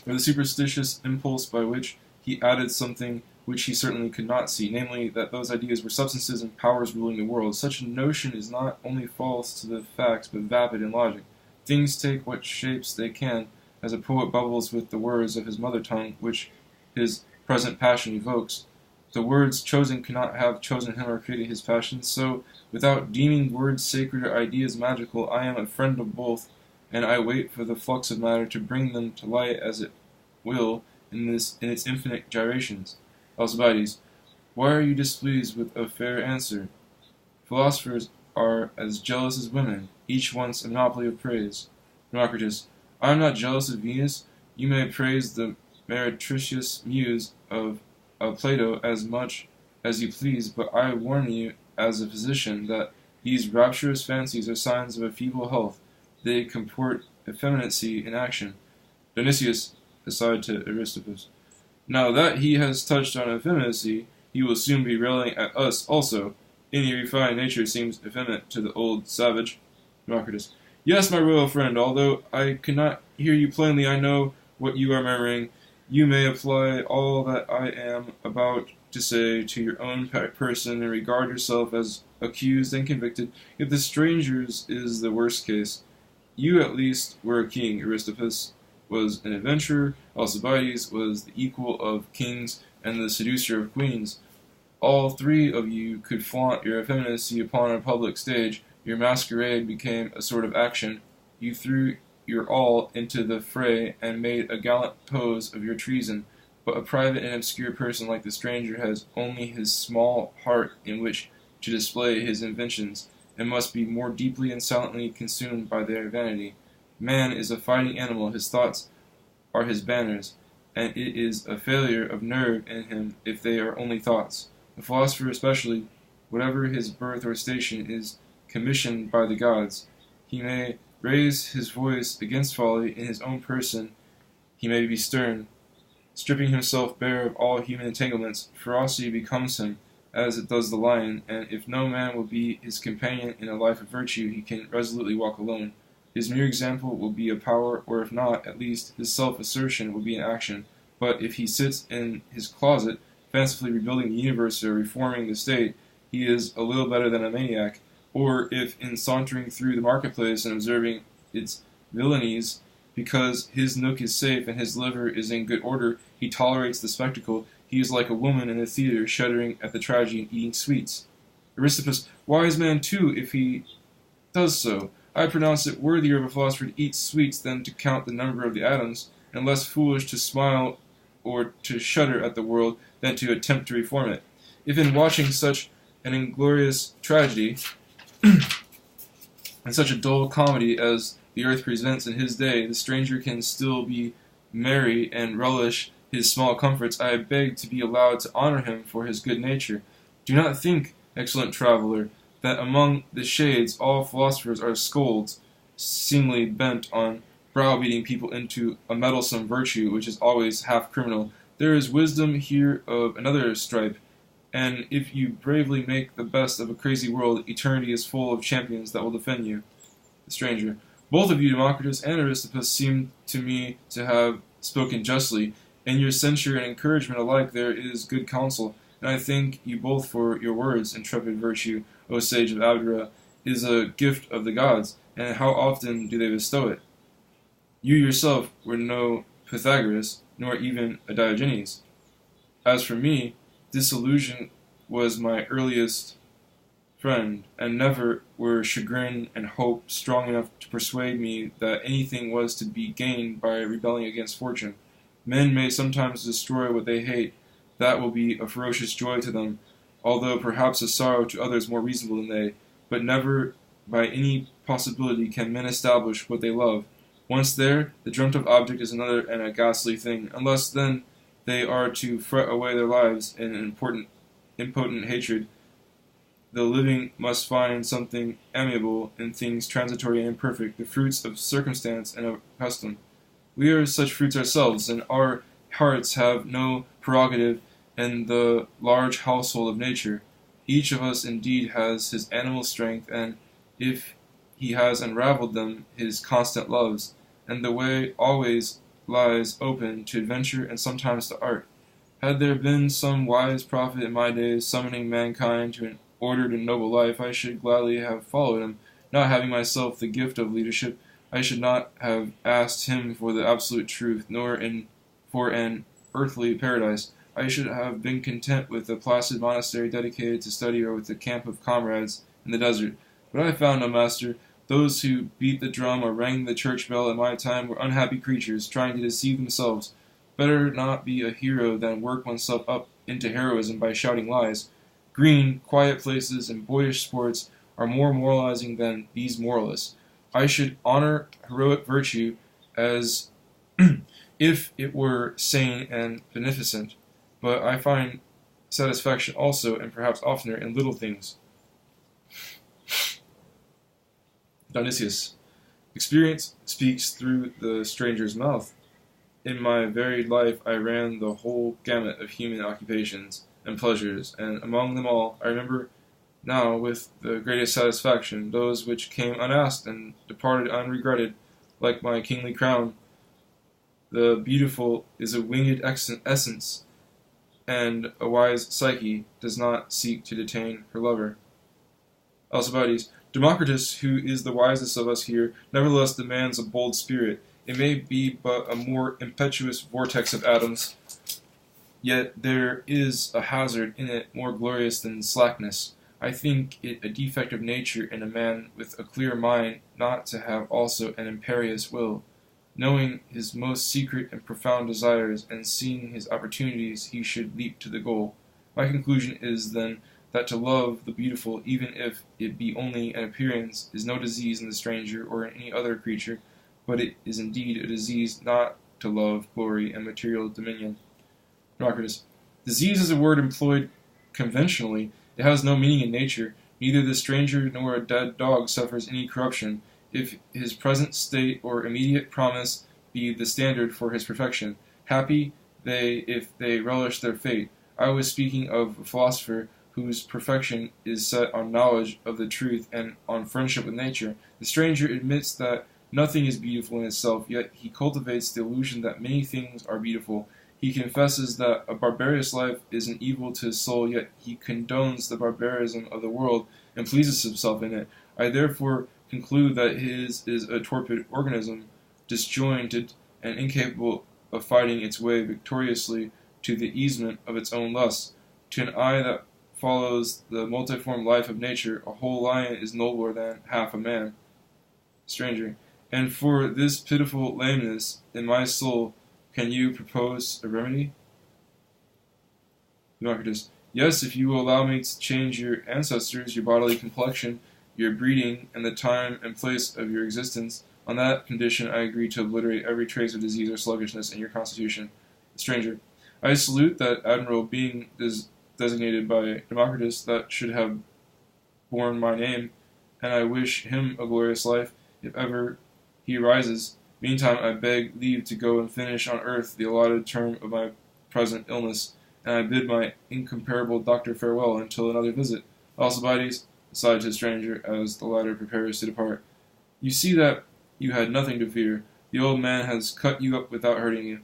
the superstitious impulse by which he added something which he certainly could not see, namely, that those ideas were substances and powers ruling the world. Such a notion is not only false to the facts, but vapid in logic. Things take what shapes they can, as a poet bubbles with the words of his mother tongue, which his present passion evokes. The words chosen cannot have chosen him or created his passion, so, without deeming words sacred or ideas magical, I am a friend of both, and I wait for the flux of matter to bring them to light as it will in its infinite gyrations. Alcibiades. Why are you displeased with a fair answer? Philosophers are as jealous as women. Each wants a monopoly of praise. Democritus. I am not jealous of Venus. You may praise the meretricious muse of Plato as much as you please, but I warn you, as a physician, that these rapturous fancies are signs of a feeble health. They comport effeminacy in action. Dionysius, aside to Aristippus. Now that he has touched on effeminacy, he will soon be railing at us also. Any refined nature seems effeminate to the old savage. Democritus. Yes, my royal friend, although I cannot hear you plainly, I know what you are murmuring. You may apply all that I am about to say to your own person and regard yourself as accused and convicted, yet the stranger's is the worst case. You at least were a king. Aristippus was an adventurer, Alcibiades was the equal of kings and the seducer of queens. All three of you could flaunt your effeminacy upon a public stage. Your masquerade became a sort of action. You threw your all into the fray and made a gallant pose of your treason. But a private and obscure person like the stranger has only his small heart in which to display his inventions, and must be more deeply and silently consumed by their vanity. Man is a fighting animal, his thoughts are his banners, and it is a failure of nerve in him if they are only thoughts. The philosopher especially, whatever his birth or station, is commissioned by the gods. He may raise his voice against folly in his own person, he may be stern, stripping himself bare of all human entanglements. Ferocity becomes him, as it does the lion, and if no man will be his companion in a life of virtue, he can resolutely walk alone. His mere example will be a power, or if not, at least his self-assertion will be an action. But if he sits in his closet, fancifully rebuilding the universe or reforming the state, he is a little better than a maniac. Or if, in sauntering through the marketplace and observing its villainies, because his nook is safe and his liver is in good order, he tolerates the spectacle, he is like a woman in the theater shuddering at the tragedy and eating sweets. Aristippus. Wise man too, if he does so. I pronounce it worthier of a philosopher to eat sweets than to count the number of the atoms, and less foolish to smile or to shudder at the world than to attempt to reform it. If in watching such an inglorious tragedy, and such a dull comedy as the earth presents in his day, the stranger can still be merry and relish his small comforts, I beg to be allowed to honor him for his good nature. Do not think, excellent traveler, that among the shades all philosophers are scolds, seemingly bent on browbeating people into a meddlesome virtue which is always half criminal. There is wisdom here of another stripe, and if you bravely make the best of a crazy world, eternity is full of champions that will defend you. The stranger. Both of you, Democritus and Aristippus, seem to me to have spoken justly. In your censure and encouragement alike there is good counsel, and I thank you both for your words. Intrepid virtue, O sage of Abdera, is a gift of the gods, and how often do they bestow it? You yourself were no Pythagoras, nor even a Diogenes. As for me, disillusion was my earliest friend, and never were chagrin and hope strong enough to persuade me that anything was to be gained by rebelling against fortune. Men may sometimes destroy what they hate. That will be a ferocious joy to them, although perhaps a sorrow to others more reasonable than they. But never by any possibility can men establish what they love. Once there, the dreamt of object is another and a ghastly thing, unless then they are to fret away their lives in impotent hatred. The living must find something amiable in things transitory and imperfect, the fruits of circumstance and of custom. We are such fruits ourselves, and our hearts have no prerogative in the large household of nature. Each of us indeed has his animal strength, and if he has unravelled them, his constant loves, and the way always lies open to adventure and sometimes to art. Had there been some wise prophet in my days summoning mankind to an ordered and noble life, I should gladly have followed him. Not having myself the gift of leadership, I should not have asked him for the absolute truth, nor for an earthly paradise. I should have been content with a placid monastery dedicated to study, or with a camp of comrades in the desert. But I found no master. Those who beat the drum or rang the church bell at my time were unhappy creatures, trying to deceive themselves. Better not be a hero than work oneself up into heroism by shouting lies. Green, quiet places and boyish sports are more moralizing than these moralists. I should honor heroic virtue as if it were sane and beneficent, but I find satisfaction also, and perhaps oftener, in little things. Dionysius. Experience speaks through the stranger's mouth. In my varied life I ran the whole gamut of human occupations and pleasures, and among them all I remember now with the greatest satisfaction those which came unasked and departed unregretted, like my kingly crown. The beautiful is a winged essence, and a wise Psyche does not seek to detain her lover. Alcibiades. Democritus, who is the wisest of us here, nevertheless demands a bold spirit. It may be but a more impetuous vortex of atoms, yet there is a hazard in it more glorious than slackness. I think it a defect of nature in a man with a clear mind not to have also an imperious will. Knowing his most secret and profound desires, and seeing his opportunities, he should leap to the goal. My conclusion is, then, that to love the beautiful, even if it be only an appearance, is no disease in the stranger or in any other creature, but it is indeed a disease not to love glory and material dominion. Democritus. Disease is a word employed conventionally. It has no meaning in nature. Neither the stranger nor a dead dog suffers any corruption, if his present state or immediate promise be the standard for his perfection. Happy they if they relish their fate. I was speaking of a philosopher whose perfection is set on knowledge of the truth and on friendship with nature. The stranger admits that nothing is beautiful in itself, yet he cultivates the illusion that many things are beautiful. He confesses that a barbarous life is an evil to his soul, yet he condones the barbarism of the world and pleases himself in it. I therefore conclude that his is a torpid organism, disjointed and incapable of fighting its way victoriously to the easement of its own lusts. To an eye that follows the multiform life of nature, a whole lion is nobler than half a man. Stranger. And for this pitiful lameness in my soul, can you propose a remedy? Democritus. Yes, if you will allow me to change your ancestors, your bodily complexion, your breeding, and the time and place of your existence. On that condition, I agree to obliterate every trace of disease or sluggishness in your constitution. Stranger. I salute that admirable being designated by Democritus that should have borne my name, and I wish him a glorious life, if ever he rises. Meantime, I beg leave to go and finish on earth the allotted term of my present illness, and I bid my incomparable doctor farewell until another visit. Alcibiades, aside to the stranger, as the latter prepares to depart. You see that you had nothing to fear. The old man has cut you up without hurting you.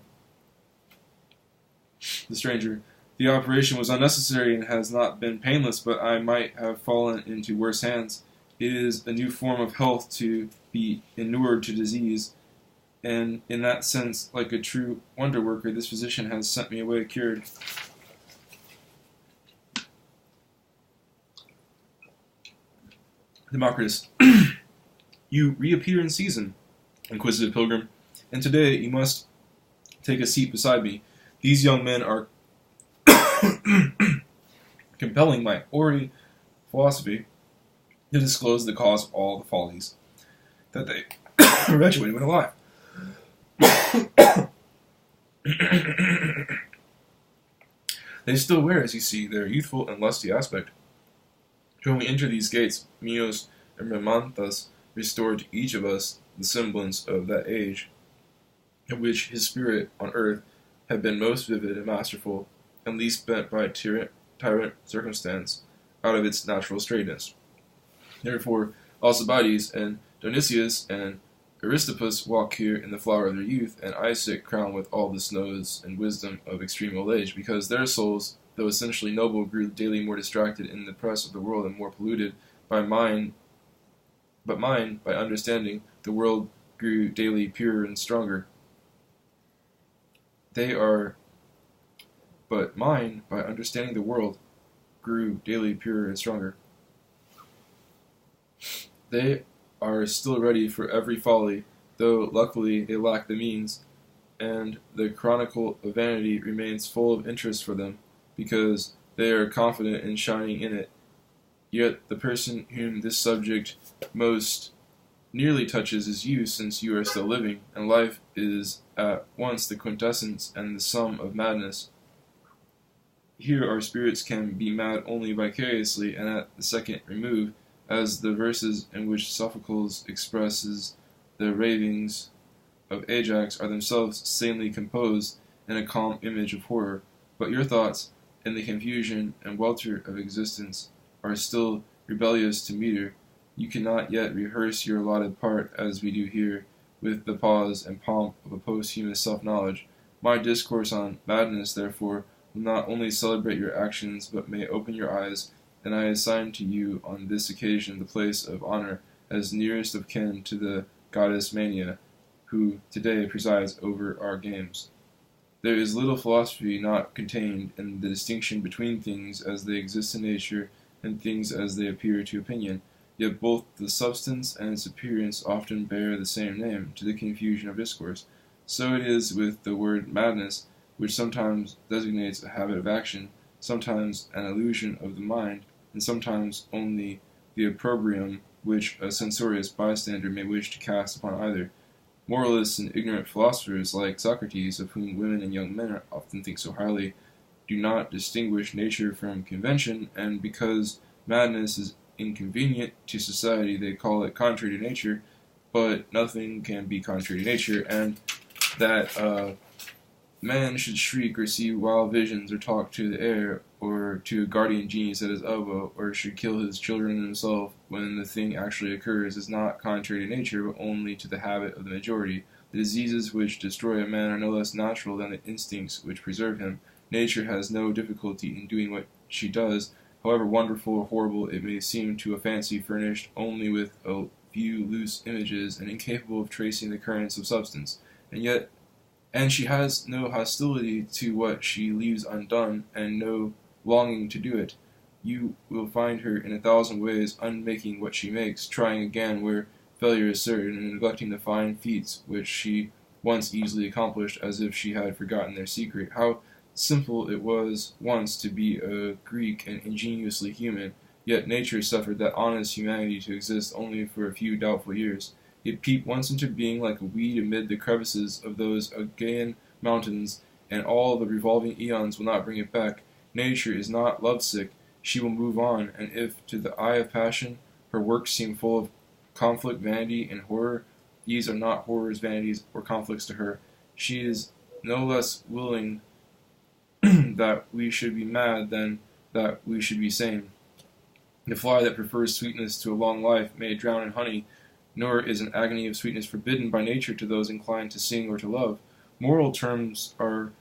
The stranger. The operation was unnecessary and has not been painless, but I might have fallen into worse hands. It is a new form of health to be inured to disease, and in that sense, like a true wonder-worker, this physician has sent me away cured. Democritus. You reappear in season, inquisitive pilgrim, and today you must take a seat beside me. These young men are compelling my hoary philosophy to disclose the cause of all the follies that they perpetuated when alive. They still wear, as you see, their youthful and lusty aspect. When we enter these gates, Minos and Rhamanthus restored to each of us the semblance of that age in which his spirit on earth had been most vivid and masterful, and least bent by tyrant circumstance out of its natural straightness. Therefore, Alcibiades and Dionysius and Aristippus walk here in the flower of their youth, and I sit crowned with all the snows and wisdom of extreme old age, because their souls, though essentially noble, grew daily more distracted in the press of the world and more polluted by mine. But mine, by understanding the world, grew daily purer and stronger. But mine, by understanding the world, grew daily purer and stronger. They are still ready for every folly, though luckily they lack the means, and the chronicle of vanity remains full of interest for them, because they are confident in shining in it. Yet the person whom this subject most nearly touches is you, since you are still living, and life is at once the quintessence and the sum of madness. Here our spirits can be mad only vicariously, and at the second remove, as the verses in which Sophocles expresses the ravings of Ajax are themselves sanely composed in a calm image of horror. But your thoughts, in the confusion and welter of existence, are still rebellious to meter. You cannot yet rehearse your allotted part, as we do here, with the pause and pomp of a posthumous self-knowledge. My discourse on madness, therefore, will not only celebrate your actions, but may open your eyes, and I assign to you on this occasion the place of honor as nearest of kin to the goddess Mania, who today presides over our games. There is little philosophy not contained in the distinction between things as they exist in nature and things as they appear to opinion, yet both the substance and its appearance often bear the same name, to the confusion of discourse. So it is with the word madness, which sometimes designates a habit of action, sometimes an illusion of the mind, and sometimes only the opprobrium which a censorious bystander may wish to cast upon either. Moralists and ignorant philosophers, like Socrates, of whom women and young men often think so highly, do not distinguish nature from convention, and because madness is inconvenient to society, they call it contrary to nature, but nothing can be contrary to nature, and that man should shriek or see wild visions or talk to the air or to a guardian genius at his elbow, or should kill his children himself when the thing actually occurs is not contrary to nature, but only to the habit of the majority. The diseases which destroy a man are no less natural than the instincts which preserve him. Nature has no difficulty in doing what she does, however wonderful or horrible it may seem to a fancy furnished only with a few loose images and incapable of tracing the currents of substance. And she has no hostility to what she leaves undone, and no longing to do it. You will find her in 1,000 ways unmaking what she makes, trying again where failure is certain, and neglecting the fine feats which she once easily accomplished, as if she had forgotten their secret. How simple it was once to be a Greek and ingeniously human, yet nature suffered that honest humanity to exist only for a few doubtful years. It peeped once into being like a weed amid the crevices of those Aegean mountains, and all the revolving eons will not bring it back. Nature is not lovesick. She will move on, and if to the eye of passion her works seem full of conflict, vanity, and horror, these are not horrors, vanities, or conflicts to her. She is no less willing that we should be mad than that we should be sane. The fly that prefers sweetness to a long life may drown in honey, nor is an agony of sweetness forbidden by nature to those inclined to sing or to love. Moral terms are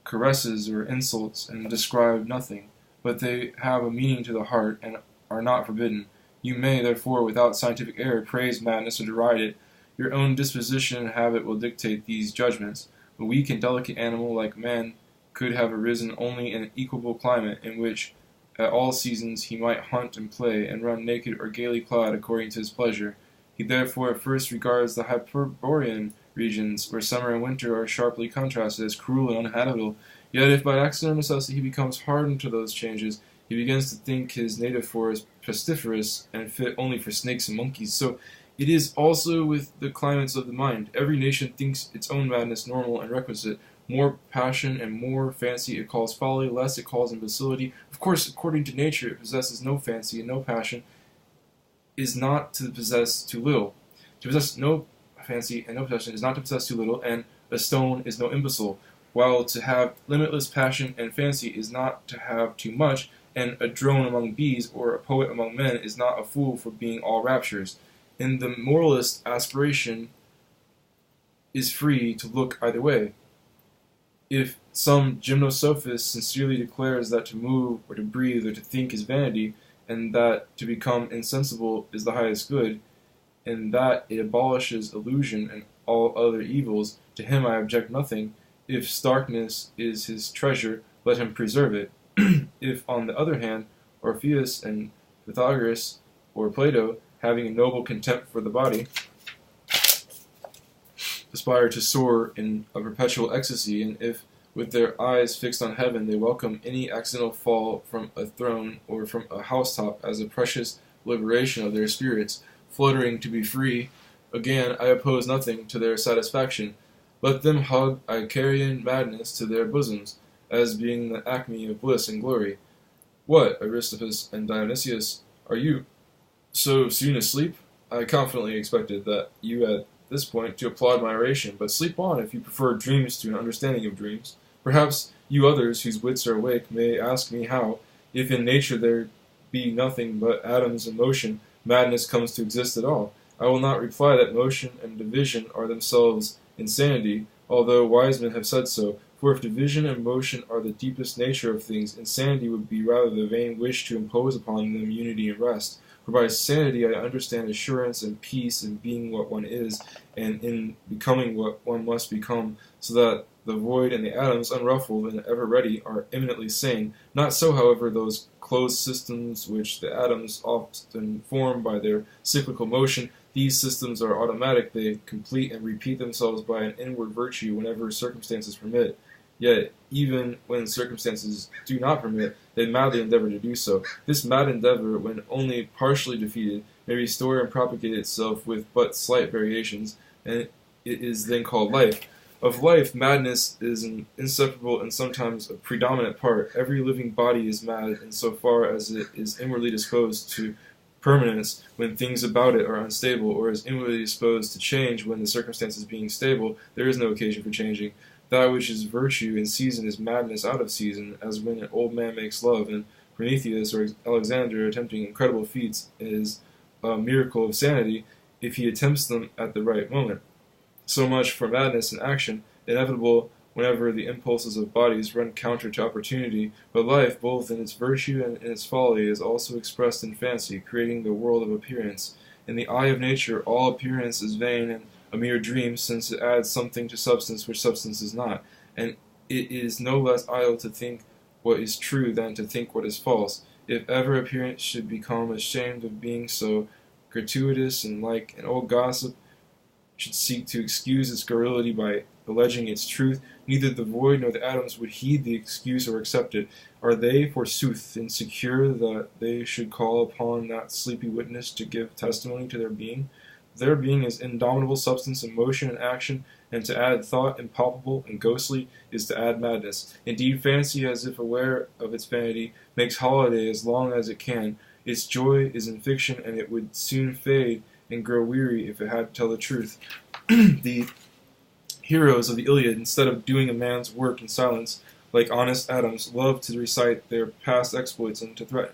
caresses or insults and describe nothing, but they have a meaning to the heart and are not forbidden. You may, therefore, without scientific error, praise madness or deride it. Your own disposition and habit will dictate these judgments. A weak and delicate animal like man could have arisen only in an equable climate, in which at all seasons he might hunt and play, and run naked or gaily clad according to his pleasure. He therefore at first regards the Hyperborean regions, where summer and winter are sharply contrasted, as cruel and uninhabitable. Yet if by accident or necessity he becomes hardened to those changes, he begins to think his native forest pestiferous and fit only for snakes and monkeys. So it is also with the climates of the mind. Every nation thinks its own madness normal and requisite. More passion and more fancy it calls folly, less it calls imbecility. Of course, according to nature, it possesses no fancy and no passion is not to possess too little. To possess no fancy and no passion is not to possess too little, and a stone is no imbecile, while to have limitless passion and fancy is not to have too much, and a drone among bees or a poet among men is not a fool for being all raptures. In the moralist, aspiration is free to look either way. If some gymnosophist sincerely declares that to move or to breathe or to think is vanity, and that to become insensible is the highest good, and that it abolishes illusion and all other evils, to him I object nothing. If starkness is his treasure, let him preserve it. If, on the other hand, Orpheus and Pythagoras or Plato, having a noble contempt for the body, aspire to soar in a perpetual ecstasy, and if, with their eyes fixed on heaven, they welcome any accidental fall from a throne or from a housetop as a precious liberation of their spirits, fluttering to be free, again I oppose nothing to their satisfaction. Let them hug Icarian madness to their bosoms, as being the acme of bliss and glory. What, Aristippus and Dionysius, are you so soon asleep? I confidently expected that you at this point to applaud my oration, but sleep on if you prefer dreams to an understanding of dreams. Perhaps you others, whose wits are awake, may ask me how, if in nature there be nothing but atoms and motion, madness comes to exist at all. I will not reply that motion and division are themselves insanity, although wise men have said so, for if division and motion are the deepest nature of things, insanity would be rather the vain wish to impose upon them unity and rest. For by sanity I understand assurance and peace in being what one is, and in becoming what one must become, so that the void and the atoms, unruffled and ever ready, are eminently sane. Not so, however, those closed systems which the atoms often form by their cyclical motion. These systems are automatic, they complete and repeat themselves by an inward virtue whenever circumstances permit. Yet, even when circumstances do not permit, they madly endeavor to do so. This mad endeavor, when only partially defeated, may restore and propagate itself with but slight variations, and it is then called life. Of life, madness is an inseparable and sometimes a predominant part. Every living body is mad in so far as it is inwardly disposed to permanence when things about it are unstable, or is inwardly disposed to change when the circumstances being stable, there is no occasion for changing. That which is virtue in season is madness out of season, as when an old man makes love, and Prometheus or Alexander attempting incredible feats is a miracle of sanity if he attempts them at the right moment. So much for madness in action, inevitable whenever the impulses of bodies run counter to opportunity, but life, both in its virtue and in its folly, is also expressed in fancy, creating the world of appearance. In the eye of nature, all appearance is vain and a mere dream, since it adds something to substance which substance is not, and it is no less idle to think what is true than to think what is false. If ever appearance should become ashamed of being so, gratuitous, and like an old gossip should seek to excuse its garrulity by alleging its truth, neither the void nor the atoms would heed the excuse or accept it. Are they, forsooth, insecure that they should call upon that sleepy witness to give testimony to their being? Their being is indomitable substance and motion and action, and to add thought impalpable and ghostly is to add madness. Indeed, fancy, as if aware of its vanity, makes holiday as long as it can. Its joy is in fiction, and it would soon fade and grow weary if it had to tell the truth. The heroes of the Iliad, instead of doing a man's work in silence, like honest Adams, love to recite their past exploits and to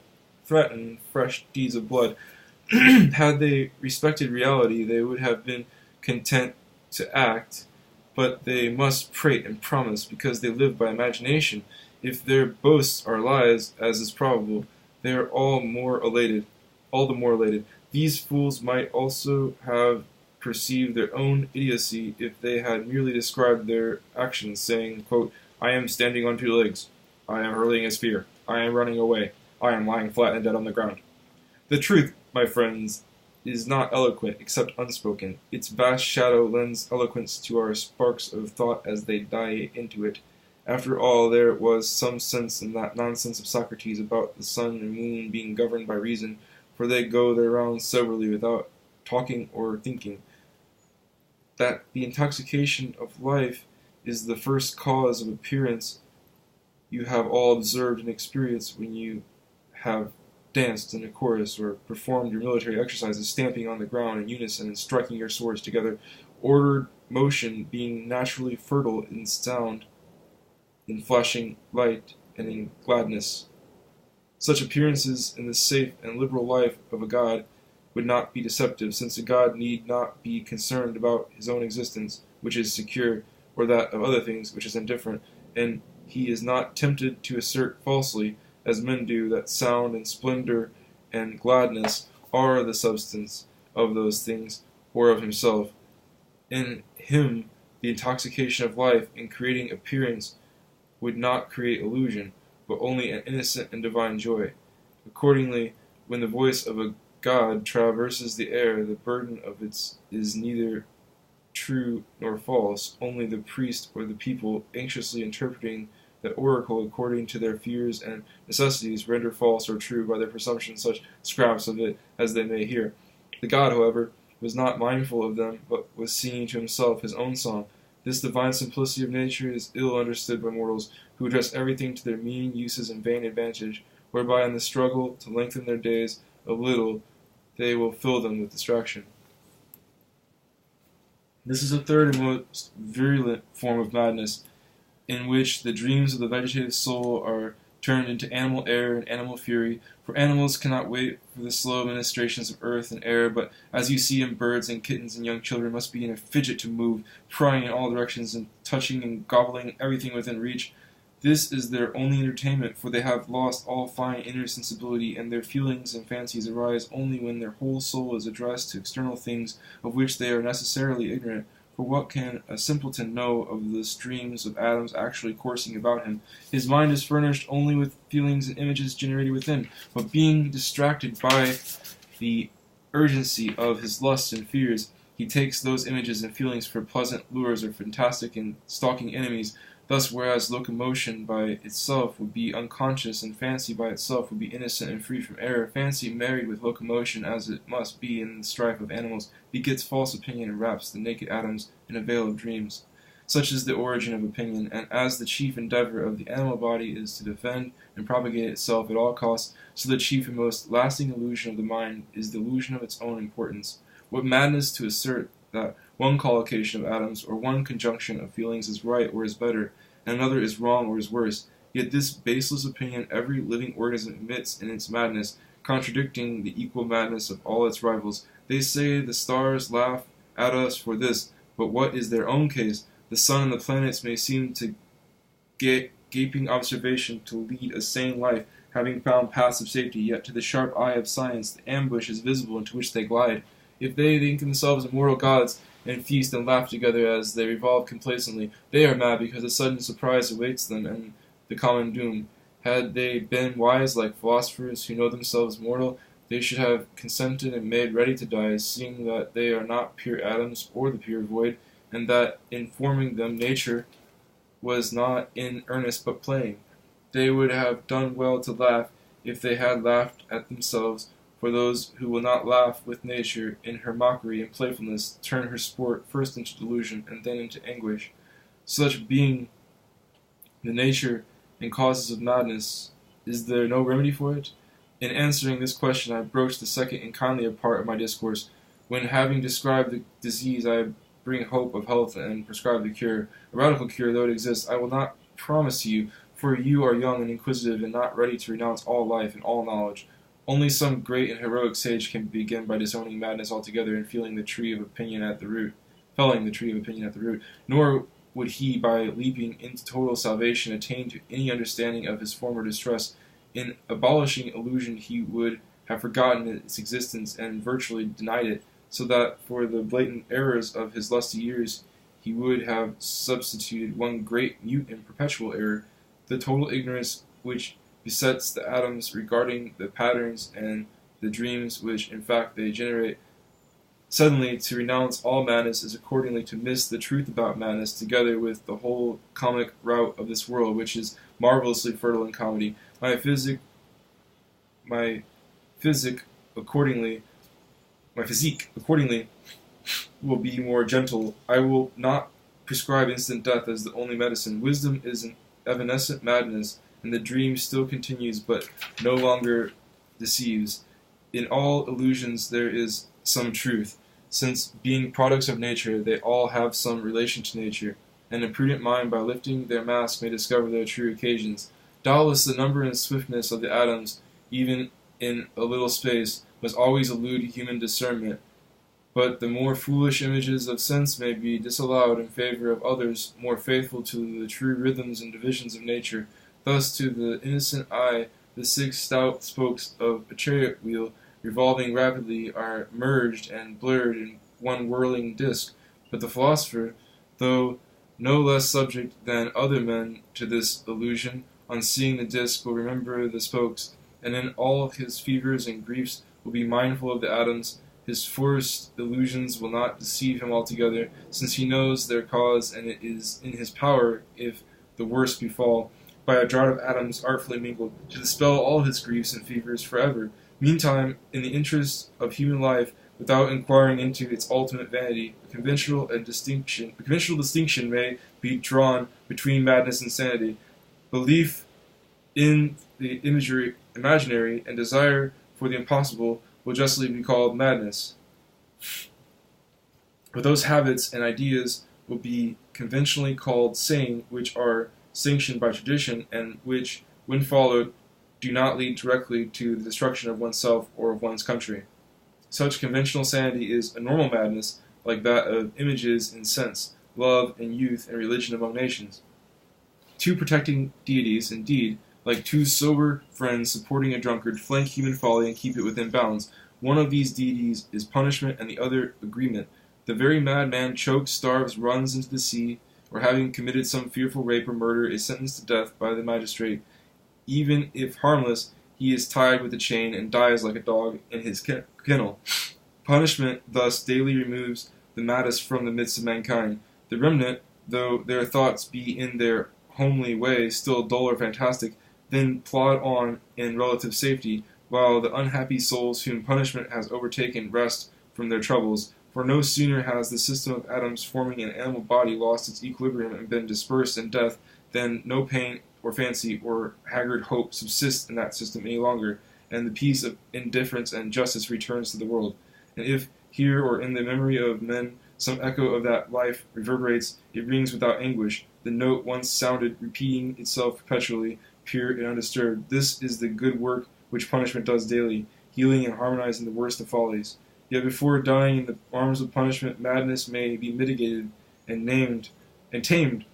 threaten fresh deeds of blood. Had they respected reality, they would have been content to act, but they must prate and promise because they live by imagination. If their boasts are lies, as is probable, they are all the more elated. These fools might also have perceived their own idiocy if they had merely described their actions, saying, quote, I am standing on 2 legs, I am hurling a spear, I am running away, I am lying flat and dead on the ground. The truth, my friends, is not eloquent except unspoken. Its vast shadow lends eloquence to our sparks of thought as they die into it. After all, there was some sense in that nonsense of Socrates about the sun and moon being governed by reason, for they go their rounds soberly without talking or thinking. That the intoxication of life is the first cause of appearance you have all observed and experienced when you have danced in a chorus or performed your military exercises, stamping on the ground in unison and striking your swords together, ordered motion being naturally fertile in sound, in flashing light, and in gladness. Such appearances in the safe and liberal life of a god would not be deceptive, since a god need not be concerned about his own existence, which is secure, or that of other things, which is indifferent, and he is not tempted to assert falsely, as men do, that sound and splendor and gladness are the substance of those things, or of himself. In him, the intoxication of life in creating appearance would not create illusion, but only an innocent and divine joy. Accordingly, when the voice of a god traverses the air, the burden of it is neither true nor false, only the priest or the people, anxiously interpreting that oracle according to their fears and necessities, render false or true by their presumption such scraps of it as they may hear. The god, however, was not mindful of them, but was singing to himself his own song. This divine simplicity of nature is ill understood by mortals, who address everything to their mean uses and vain advantage, whereby in the struggle to lengthen their days a little they will fill them with distraction. This is a third and most virulent form of madness, in which the dreams of the vegetative soul are turned into animal error and animal fury, for animals cannot wait for the slow ministrations of earth and air, but as you see in birds and kittens and young children must be in a fidget to move, prying in all directions and touching and gobbling everything within reach. This is their only entertainment, for they have lost all fine inner sensibility, and their feelings and fancies arise only when their whole soul is addressed to external things of which they are necessarily ignorant. For what can a simpleton know of the streams of atoms actually coursing about him? His mind is furnished only with feelings and images generated within, but being distracted by the urgency of his lusts and fears, he takes those images and feelings for pleasant lures or fantastic and stalking enemies. Thus, whereas locomotion by itself would be unconscious and fancy by itself would be innocent and free from error, fancy married with locomotion, as it must be in the strife of animals, begets false opinion and wraps the naked atoms in a veil of dreams. Such is the origin of opinion, and as the chief endeavor of the animal body is to defend and propagate itself at all costs, so the chief and most lasting illusion of the mind is the illusion of its own importance. What madness to assert that one collocation of atoms or one conjunction of feelings is right or is better, and another is wrong or is worse. Yet this baseless opinion every living organism emits in its madness, contradicting the equal madness of all its rivals. They say the stars laugh at us for this, but what is their own case? The sun and the planets may seem to gaping observation to lead a sane life, having found paths of safety, yet to the sharp eye of science the ambush is visible into which they glide. If they think themselves immortal gods, and feast and laugh together as they revolve complacently, they are mad because a sudden surprise awaits them and the common doom. Had they been wise like philosophers who know themselves mortal, they should have consented and made ready to die, seeing that they are not pure atoms or the pure void, and that in forming them nature was not in earnest but playing. They would have done well to laugh if they had laughed at themselves, for those who will not laugh with nature in her mockery and playfulness turn her sport first into delusion and then into anguish. Such being the nature and causes of madness, is there no remedy for it? In answering this question I broach the second and kindlier part of my discourse, when having described the disease I bring hope of health and prescribe the cure. A radical cure, though it exists, I will not promise you, for you are young and inquisitive and not ready to renounce all life and all knowledge. Only some great and heroic sage can begin by disowning madness altogether and felling the tree of opinion at the root. Nor would he, by leaping into total salvation, attain to any understanding of his former distress. In abolishing illusion, he would have forgotten its existence and virtually denied it, so that for the blatant errors of his lusty years he would have substituted one great, mute, and perpetual error, the total ignorance which besets the atoms regarding the patterns and the dreams which in fact they generate. Suddenly, to renounce all madness is accordingly to miss the truth about madness, together with the whole comic rout of this world, which is marvelously fertile in comedy. My physique, accordingly, will be more gentle. I will not prescribe instant death as the only medicine. Wisdom is an evanescent madness, and the dream still continues, but no longer deceives. In all illusions there is some truth, since, being products of nature, they all have some relation to nature, and a prudent mind, by lifting their mask, may discover their true occasions. Doubtless the number and swiftness of the atoms, even in a little space, must always elude human discernment, but the more foolish images of sense may be disallowed in favor of others more faithful to the true rhythms and divisions of nature. Thus, to the innocent eye, the 6 stout spokes of a chariot wheel, revolving rapidly, are merged and blurred in one whirling disk. But the philosopher, though no less subject than other men to this illusion, on seeing the disk will remember the spokes, and in all his fevers and griefs will be mindful of the atoms. His forced illusions will not deceive him altogether, since he knows their cause, and it is in his power, if the worst befall, by a draught of atoms artfully mingled, to dispel all his griefs and fevers forever. Meantime, in the interest of human life, without inquiring into its ultimate vanity, a conventional distinction may be drawn between madness and sanity. Belief in the imaginary and desire for the impossible will justly be called madness. But those habits and ideas will be conventionally called sane, which are sanctioned by tradition, and which, when followed, do not lead directly to the destruction of oneself or of one's country. Such conventional sanity is a normal madness, like that of images in sense, love and youth and religion among nations. 2 protecting deities, indeed, like 2 sober friends supporting a drunkard, flank human folly and keep it within bounds. One of these deities is punishment and the other agreement. The very madman chokes, starves, runs into the sea, or having committed some fearful rape or murder is sentenced to death by the magistrate. Even if harmless, he is tied with a chain and dies like a dog in his kennel. Punishment thus daily removes the maddest from the midst of mankind. The remnant, though their thoughts be in their homely way still dull or fantastic, then plod on in relative safety, while the unhappy souls whom punishment has overtaken rest from their troubles. For no sooner has the system of atoms forming an animal body lost its equilibrium and been dispersed in death, than no pain or fancy or haggard hope subsists in that system any longer, and the peace of indifference and justice returns to the world. And if here or in the memory of men some echo of that life reverberates, it rings without anguish, the note once sounded repeating itself perpetually, pure and undisturbed. This is the good work which punishment does daily, healing and harmonizing the worst of follies. Yet before dying in the arms of punishment, madness may be mitigated and tamed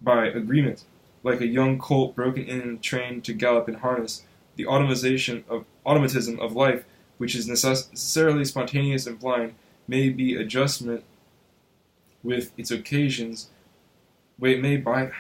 by agreement, like a young colt broken in and trained to gallop in harness. The automatism of life, which is necessarily spontaneous and blind, may be adjustment with its occasions. May by